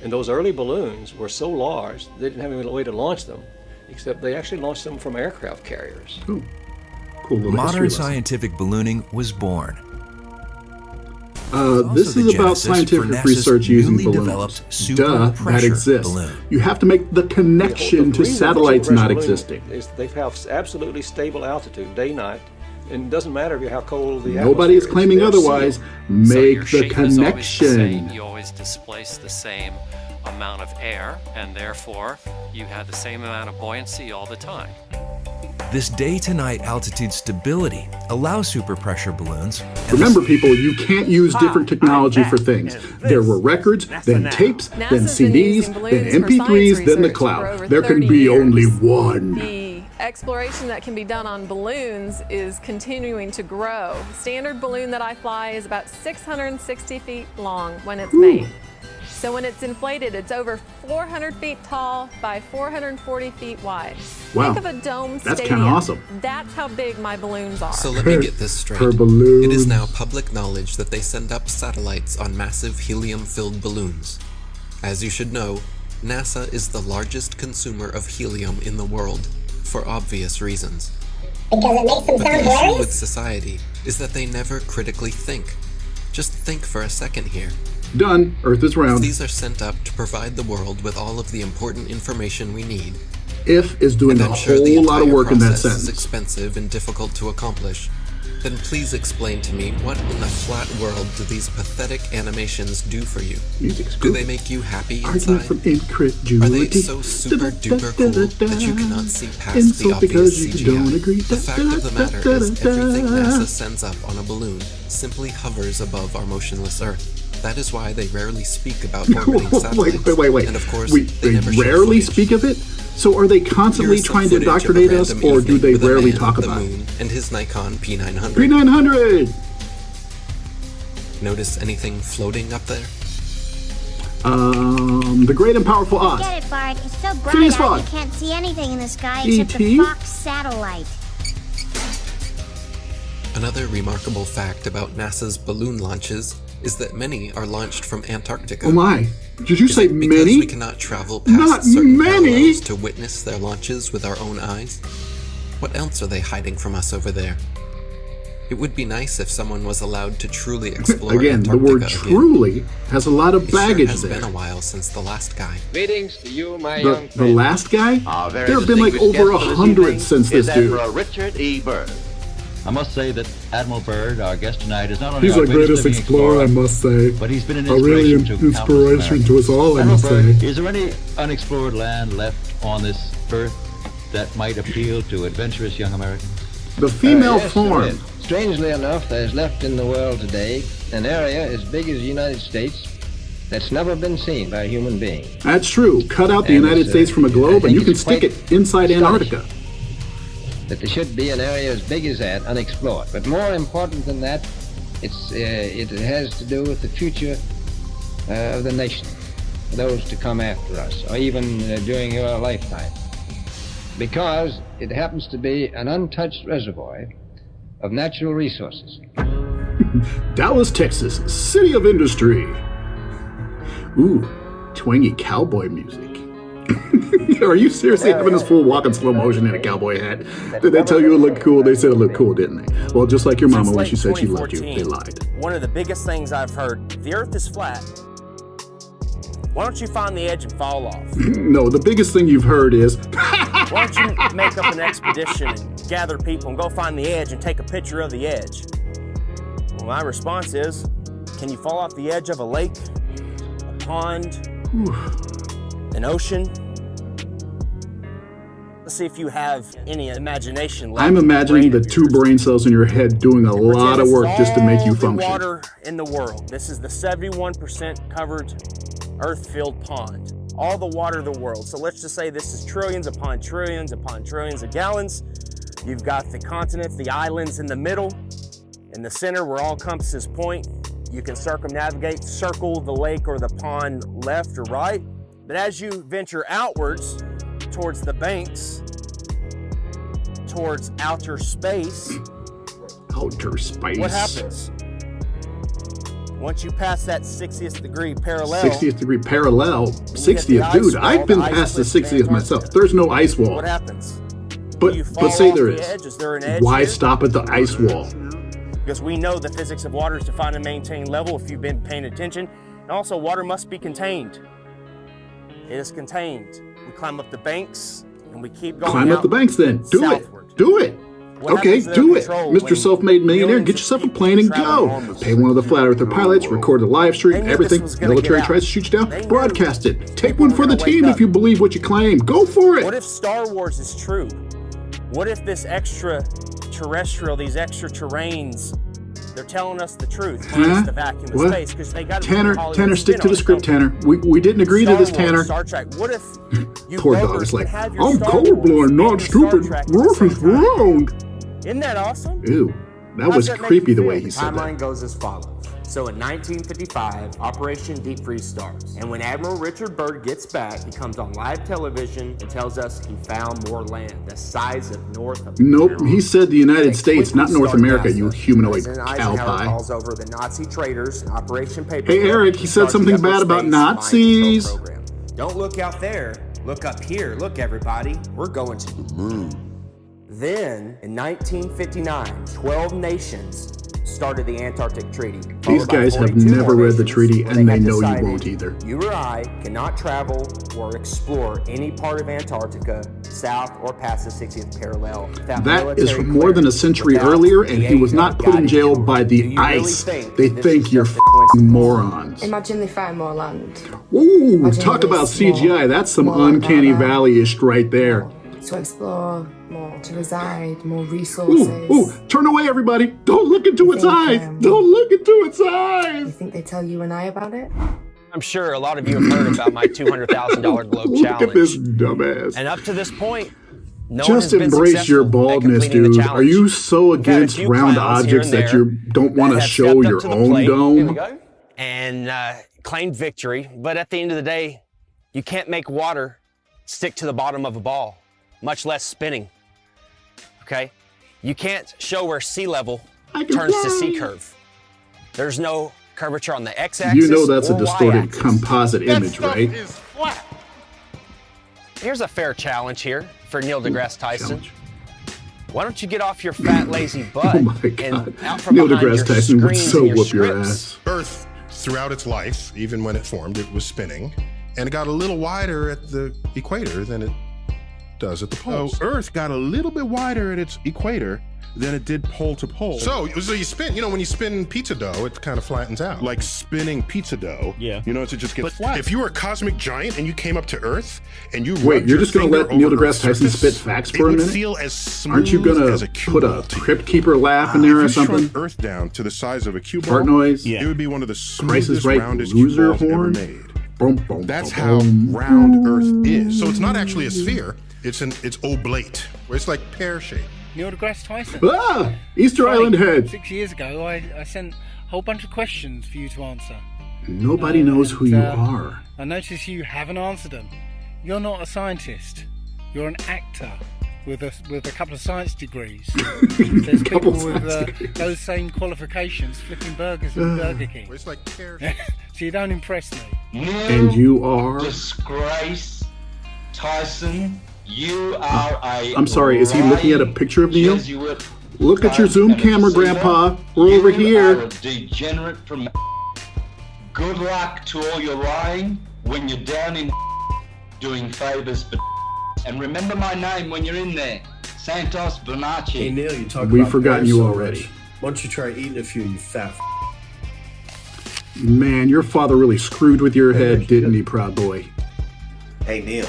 S20: And those early balloons were so large, they didn't have any way to launch them, except they actually launched them from aircraft carriers.
S24: Cool little
S22: Modern
S24: history lesson.
S22: scientific ballooning was born.
S24: This
S22: the
S24: is about
S22: genesis for
S24: scientific
S22: NASA's
S24: research using
S22: newly
S24: balloons.
S22: developed
S24: Duh, that
S22: super-pressure
S24: exists.
S22: balloon.
S24: You have to make the connection to
S20: reason for
S24: satellites not
S20: super-pressure balloon
S24: existing.
S20: is they have absolutely stable altitude, day, night, and it doesn't matter how cold the
S24: Nobody is
S20: atmosphere
S24: claiming
S20: They're
S24: otherwise.
S20: sealed.
S24: Make the connection.
S23: You always displace the same amount of air, and therefore you have the same amount of buoyancy all the time.
S22: This day-to-night altitude stability allows superpressure balloons.
S24: Remember, people, you can't use different technology for things. There were records, then tapes, then CDs, then MP3s, then the cloud. There can be only one.
S27: The exploration that can be done on balloons is continuing to grow. Standard balloon that I fly is about 660 feet long when it's made. So when it's inflated, it's over 400 feet tall by 440 feet wide.
S24: Wow.
S27: Think of a dome
S24: That's
S27: stadium.
S24: kinda awesome.
S27: That's how big my balloons are.
S3: So let me get this straight.
S24: Per balloon.
S3: It is now public knowledge that they send up satellites on massive helium-filled balloons. As you should know, NASA is the largest consumer of helium in the world, for obvious reasons.
S4: Because it makes them
S3: But
S4: sound
S3: the issue
S4: hilarious?
S3: with society is that they never critically think. Just think for a second here.
S24: Done. Earth is round.
S3: These are sent up to provide the world with all of the important information we need.
S24: If is doing
S3: And
S24: a
S3: I'm sure the
S24: whole lot of
S3: entire
S24: work in that
S3: process is
S24: sentence.
S3: expensive and difficult to accomplish. Then please explain to me, what in the flat world do these pathetic animations do for you?
S24: Music's
S3: Do
S24: good.
S3: they make you happy
S24: Argument
S3: inside?
S24: from
S3: Are they
S24: incredulity.
S3: so super duper cool that you cannot see past the
S24: Insult
S3: obvious
S24: because you
S3: CGI?
S24: don't agree.
S3: The fact of the matter is everything NASA sends up on a balloon simply hovers above our motionless Earth. That is why they rarely speak about orbiting satellites.
S24: Wait.
S3: And of course,
S24: they
S3: never show
S24: rarely
S3: footage.
S24: speak of it? So are they constantly
S3: Here's some
S24: trying to
S3: footage of a
S24: indoctrinate us,
S3: random
S24: or do
S3: evening
S24: they
S3: with a
S24: rarely
S3: man,
S24: talk
S3: the
S24: about it?
S3: moon, and his Nikon P900.
S24: P900!
S3: Notice anything floating up there?
S24: The great and powerful Oz.
S4: Get it, Bart. It's so bright
S24: Phineas
S4: out
S24: Fogg.
S4: you can't see anything in the sky except the
S24: E.T.?
S4: Fox satellite.
S3: Another remarkable fact about NASA's balloon launches is that many are launched from Antarctica.
S24: Oh my. Did you
S3: Is
S24: say
S3: it because
S24: many?
S3: we cannot travel past
S24: Not
S3: certain
S24: many!
S3: parallels to witness their launches with our own eyes? What else are they hiding from us over there? It would be nice if someone was allowed to truly explore
S24: Again, the
S3: Antarctica
S24: word
S3: again.
S24: truly has a lot of
S3: It sure
S24: baggage
S3: has
S24: there.
S3: been a while since the last guy.
S6: Greetings to you, my
S24: The,
S6: young
S24: the last guy?
S6: Very
S24: There have been like
S6: distinguished
S24: over
S6: guest for this
S24: 100
S6: evening
S24: since this
S6: is
S24: dude.
S6: Admiral Richard E. Byrd. I must say that Admiral Byrd, our guest tonight, is not only
S24: He's
S6: our
S24: the greatest
S6: living
S24: explorer, I must say.
S6: but he's been an
S24: A really
S6: inspiration to countless
S24: inspiration to us all, I
S6: Admiral
S24: must
S6: Byrd,
S24: say.
S6: is there any unexplored land left on this earth that might appeal to adventurous young Americans?
S24: The female
S6: Yes,
S24: form.
S6: there is.
S21: Strangely enough, there's left in the world today an area as big as the United States that's never been seen by a human being.
S24: That's true. Cut out the
S21: And
S24: United
S21: it's,
S24: States from a
S21: I
S24: globe and
S21: think
S24: you can
S21: it's
S24: stick
S21: quite
S24: it inside Antarctica.
S21: That there should be an area as big as that unexplored. But more important than that, it has to do with the future of the nation, those to come after us, or even during your lifetime. Because it happens to be an untouched reservoir of natural resources.
S24: Dallas, Texas, city of industry. Ooh, twangy cowboy music. Are you seriously having this fool walk in slow motion in a cowboy hat? Did they tell you it looked cool? They said it looked cool, didn't they? Well, just like your mama when she said she loved you, they lied.
S7: One of the biggest things I've heard, the earth is flat. Why don't you find the edge and fall off?
S24: No, the biggest thing you've heard is,
S7: Why don't you make up an expedition and gather people and go find the edge and take a picture of the edge? Well, my response is, can you fall off the edge of a lake, a pond, an ocean? Let's see if you have any imagination left.
S24: I'm imagining the two brain cells in your head doing a lot of work just to make you
S7: All the
S24: function.
S7: water in the world. This is the 71% covered earth-filled pond. All the water of the world. So let's just say this is trillions upon trillions upon trillions of gallons. You've got the continents, the islands in the middle. In the center where all compasses point, you can circumnavigate, circle the lake or the pond left or right. But as you venture outwards towards the banks, towards outer space,
S24: Outer space.
S7: what happens? Once you pass that 60th degree parallel,
S24: 60th degree parallel.
S7: you hit the
S24: 60th,
S7: ice
S24: dude.
S7: wall,
S24: I've been
S7: the ice
S24: past the
S7: cliffs of
S24: 60th myself. There's no ice wall.
S7: what happens?
S24: But
S7: Do you fall
S24: say
S7: off
S24: there
S7: the
S24: is.
S7: edge? Is there an edge
S24: Why
S7: here?
S24: stop at the ice wall?
S7: Because we know the physics of water is to find and maintain level if you've been paying attention. And also, water must be contained. It is contained. We climb up the banks and we keep going
S24: Climb up the banks then. Do
S7: southward.
S24: it. Do it.
S7: What
S24: Okay,
S7: happens to their
S24: do it.
S7: control
S24: Mr.
S7: when
S24: Self-Made Millionaire,
S7: millions
S24: get
S7: of
S24: yourself a
S7: people
S24: plane and
S7: travel
S24: go.
S7: enormous
S24: Pay one of the Flat Earther pilots, record a live stream,
S7: They knew this
S24: everything.
S7: was gonna
S24: Military
S7: get out.
S24: tries to shoot you down,
S7: They knew
S24: broadcast it. Take
S7: people
S24: one
S7: were
S24: for the
S7: gonna wake
S24: team
S7: up.
S24: if you believe what you claim. Go for
S7: What
S24: it.
S7: if Star Wars is true? What if this extraterrestrial, these extra terrains, they're telling us the truth, minus the vacuum of
S24: What?
S7: space, because they got
S24: Tanner, stick to the script, Tanner. We didn't agree to this, Tanner.
S7: Star Trek. What if you
S24: Poor dog
S7: voters
S24: is like,
S7: can have your
S24: I'm
S7: Star Wars
S24: colorblind,
S7: and
S24: not
S7: your
S24: stupid.
S7: Star Trek at the
S24: Rough
S7: same
S24: is
S7: time?
S24: wrong.
S7: Isn't that awesome?
S24: Ew, that
S7: How's
S24: was
S7: that make
S24: creepy
S7: you
S24: the
S7: feel?
S24: way he said that.
S8: Timeline goes as follows. So in 1955, Operation Deep Freeze starts. And when Admiral Richard Byrd gets back, he comes on live television and tells us he found more land, the size of North America.
S24: Nope, he said the United States, not North America, you humanoid
S8: President
S24: cow
S8: Eisenhower
S24: pie.
S8: calls over the Nazi traitors and Operation Paperclip.
S24: Hey, Eric, he said
S8: starts
S24: something
S8: the
S24: bad about
S8: Space Mind Control
S24: Nazis.
S8: Program. Don't look out there. Look up here. Look, everybody. We're going to the moon. Then, in 1959, 12 nations started the Antarctic Treaty.
S24: These guys have never read the treaty, and they know you won't either.
S8: You or I cannot travel or explore any part of Antarctica south or past the 60th parallel.
S24: That is from more than a century earlier, and he was not put in jail by the ice. They think you're f***ing morons.
S2: Imagine they find more land.
S24: Ooh, talk about CGI. That's some uncanny valley-ish right there.
S2: To explore, more to reside, more resources.
S24: Ooh, turn away, everybody. Don't look into its eyes. Don't look into its eyes.
S2: You think they tell you and I about it?
S7: I'm sure a lot of you have heard about my $200,000 globe challenge.
S24: Look at this dumbass.
S7: And up to this point, no
S24: Just
S7: one has been
S24: embrace your baldness, dude. Are you so against round objects that you don't want to show your own dome?
S7: And claimed victory. But at the end of the day, you can't make water stick to the bottom of a ball, much less spinning. Okay? You can't show where sea level turns to sea curve. There's no curvature on the x-axis.
S24: You know that's a distorted composite image, right?
S7: Here's a fair challenge here for Neil deGrasse Tyson. Why don't you get off your fat, lazy butt and out from
S24: Neil
S7: behind
S24: deGrasse
S7: your
S24: Tyson would
S7: screens
S24: so
S7: and your
S24: whoop your
S7: scripts?
S24: ass.
S9: Earth, throughout its life, even when it formed, it was spinning, and it got a little wider at the equator than it does at the poles.
S10: So Earth got a little bit wider at its equator than it did pole to pole.
S9: So you spin, when you spin pizza dough, it kind of flattens out.
S10: Like spinning pizza dough, it just gets flat.
S9: If you were a cosmic giant and you came up to Earth and you
S24: Wait, you're just going to let Neil deGrasse Tyson spit facts for a minute?
S9: Feel as smooth
S24: Aren't you going to put a Crypt Keeper laugh in there or something?
S9: If you shrunk Earth down to the size of a cue ball,
S24: Fart noise?
S9: it would be one of the
S24: Price is
S9: smoothest,
S24: Right
S9: roundest
S24: loser
S9: cue balls
S24: horn?
S9: ever made. That's how round Earth is. So it's not actually a sphere. It's oblate, where it's like pear-shaped.
S11: Neil deGrasse Tyson.
S24: Ah! Easter Island head.
S11: 6 years ago, I sent a whole bunch of questions for you to answer.
S24: Nobody knows who you are.
S11: I notice you haven't answered them. You're not a scientist. You're an actor with a couple of science degrees. There's people with those same qualifications flipping burgers at Burger King.
S9: It's like pear.
S11: So you don't impress me.
S24: And you are?
S15: Disgrace, Tyson. You are
S24: I'm sorry, is he looking at a picture of Neil? Look at your Zoom camera, Grandpa. We're over here.
S15: You are a degenerate from. Good luck to all your lying when you're down in doing favors, but and remember my name when you're in there, Santos Bonacci.
S25: Hey Neil, you talk
S24: We've
S25: about
S24: forgotten you
S25: so
S24: already.
S25: much. Why don't you try eating a few, you fat
S24: Man, your father really screwed with your head, didn't he, proud boy?
S13: Hey Neil,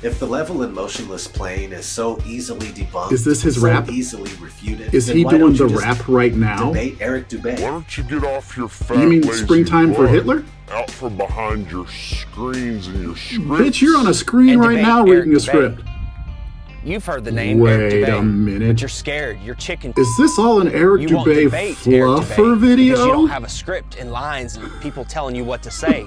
S13: if the level and motionless plane is so easily debunked,
S24: Is this his
S13: so
S24: rap?
S13: easily refuted,
S24: Is
S13: then
S24: he
S13: why
S24: doing
S13: don't you
S24: the
S13: just
S24: rap right now?
S13: Debate Eric Dubay.
S26: Why don't you get off your fat,
S24: You mean
S26: lazy
S24: Springtime for
S26: butt,
S24: Hitler?
S26: Out from behind your screens and your scripts.
S24: Bitch, you're on a screen
S7: And
S24: right
S7: debate
S24: now
S7: Eric
S24: reading a
S7: Dubay.
S24: script.
S7: You've heard the name Eric
S24: Wait
S7: Dubay,
S24: a minute.
S7: but you're scared. You're chicken.
S24: Is this all an Eric
S7: You won't
S24: Dubay
S7: debate Eric
S24: fluffer
S7: Dubay
S24: video?
S7: because you don't have a script and lines and people telling you what to say.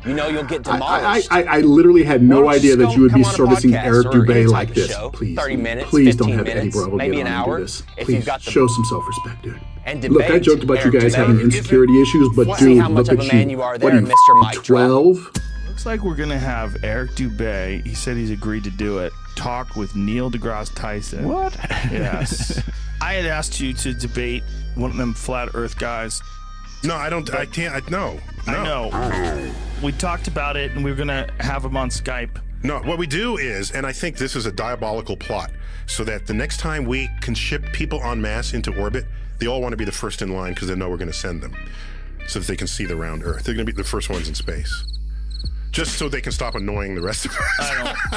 S7: You know you'll get demolished.
S24: I literally had no idea that you would be servicing Eric
S7: or any
S24: Dubay
S7: type
S24: like
S7: of
S24: this.
S7: show,
S24: Please,
S7: 30 minutes,
S24: please don't
S7: 15
S24: have Eddie
S7: minutes,
S24: Bravo
S7: maybe
S24: get
S7: an
S24: on and
S7: hour,
S24: do this.
S7: if
S24: Please
S7: you've got the-
S24: show some self-respect, dude.
S7: And
S24: Look, I
S7: debate
S24: joked about you
S7: Eric
S24: guys
S7: Dubay.
S24: having insecurity issues, but
S7: See
S24: dude,
S7: how much
S24: look
S7: of
S24: at
S7: a man
S24: you.
S7: you are
S24: What
S7: there,
S24: are you,
S7: Mr. Mike
S24: 12?
S28: Looks like we're gonna have Eric Dubay. He said he's agreed to do it. Talk with Neil deGrasse Tyson.
S26: What?
S28: Yes. I had asked you to debate one of them flat Earth guys.
S9: No, I don't. I can't. No.
S28: I know. We talked about it, and we were gonna have him on Skype.
S9: No, what we do is, and I think this is a diabolical plot, so that the next time we can ship people en masse into orbit, they all want to be the first in line because they know we're going to send them, so that they can see the round Earth. They're going to be the first ones in space, just so they can stop annoying the rest of us.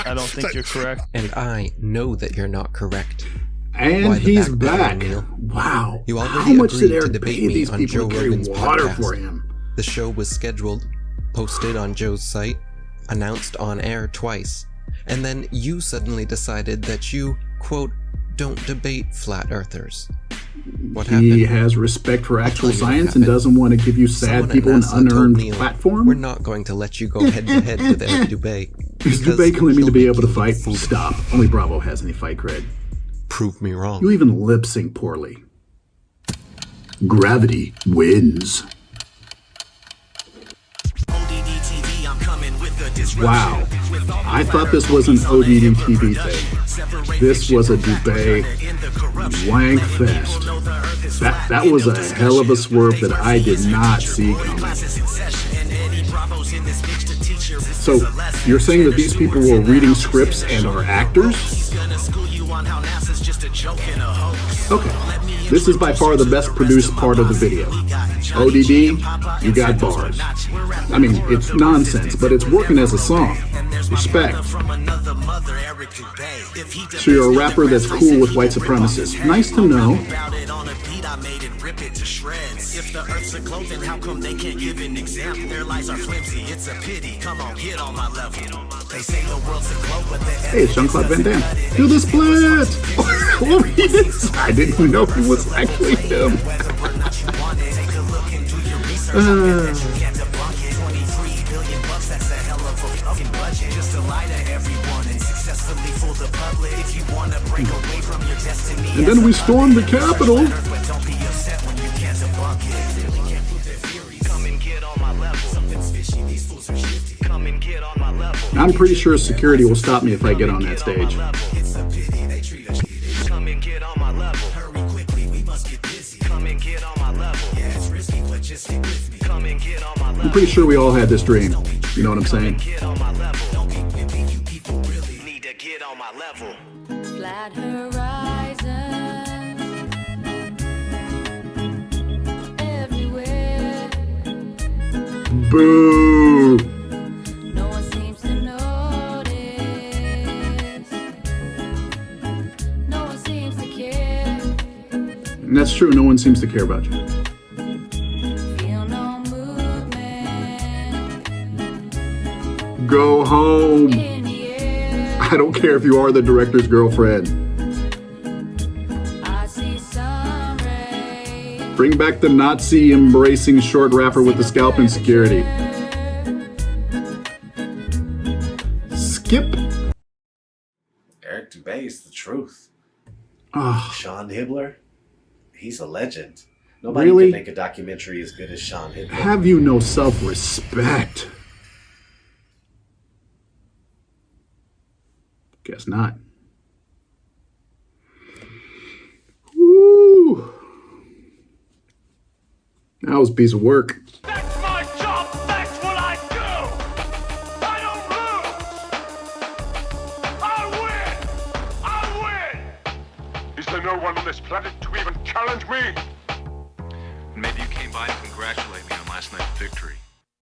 S28: I don't think you're correct.
S3: And I know that you're not correct.
S24: And
S3: Why the
S24: he's
S3: backbone,
S24: back.
S3: Neil?
S24: Wow.
S3: You
S24: How
S3: already
S24: much did
S3: agreed
S24: Eric
S3: to debate
S24: pay
S3: me
S24: these
S3: on
S24: people
S3: Joe
S24: to carry
S3: Rogan's
S24: water
S3: podcast.
S24: for him?
S3: The show was scheduled, posted on Joe's site, announced on air twice, and then you suddenly decided that you, quote, don't debate flat earthers. What happened?
S24: He has respect for actual
S3: tell you what
S24: science and
S3: happened.
S24: doesn't want to give you sad
S3: Someone at
S24: people an
S3: NASA told
S24: unearned
S3: Neil,
S24: platform.
S3: We're not going to let you go head to head with Eric Dubay.
S24: Is
S3: because
S24: Dubay claiming to
S3: he'll
S24: be
S3: make
S24: able to
S3: you
S24: fight?
S3: look
S24: Stop. Only Bravo has any fight cred.
S3: Prove me wrong.
S24: You even lip sync poorly. Gravity wins.
S29: ODD TV, I'm coming with the
S24: Wow. I thought this was an ODD TV thing. This was a Dubé wank fest. That was a hell of a swerve that I did not see coming. So, you're saying that these people were reading scripts and are actors? Okay, this is by far the best produced part of the video. ODD, you got bars. I mean, it's nonsense, but it's working as a song. Respect. So you're a rapper that's cool with white supremacists. Nice to know. If the earth's a clothing, how come they can't give an example? Their lives are flimsy, it's a pity. Come on, get on my level. They say the world's a globe, but hey, it's Jean-Claude Van Damme. Do the split! Oh, he did. I didn't even know it was actually him. And then we stormed the Capitol. I'm pretty sure security will stop me if I get on that stage. I'm pretty sure we all had this dream. You know what I'm saying?
S1: Flat horizon everywhere.
S24: Boo!
S1: No one seems to notice. No one seems to care.
S24: And that's true, no one seems to care about you.
S1: Feel no movement.
S24: Go home. I don't care if you are the director's girlfriend.
S1: I see sun rays.
S24: Bring back the Nazi embracing short rapper with the scalp and security. Skip.
S13: Eric Dubé is the truth.
S24: Oh.
S13: Sean Hibbler, he's a legend. Nobody
S24: Really?
S13: can make a documentary as good as Sean Hibbler.
S24: Have you no self-respect? Guess not. Woo! That was a piece of work.
S5: That's my job. That's what I do. I don't lose. I win. Is there no one on this planet to even challenge me?
S12: Maybe you came by to congratulate me on last night's victory.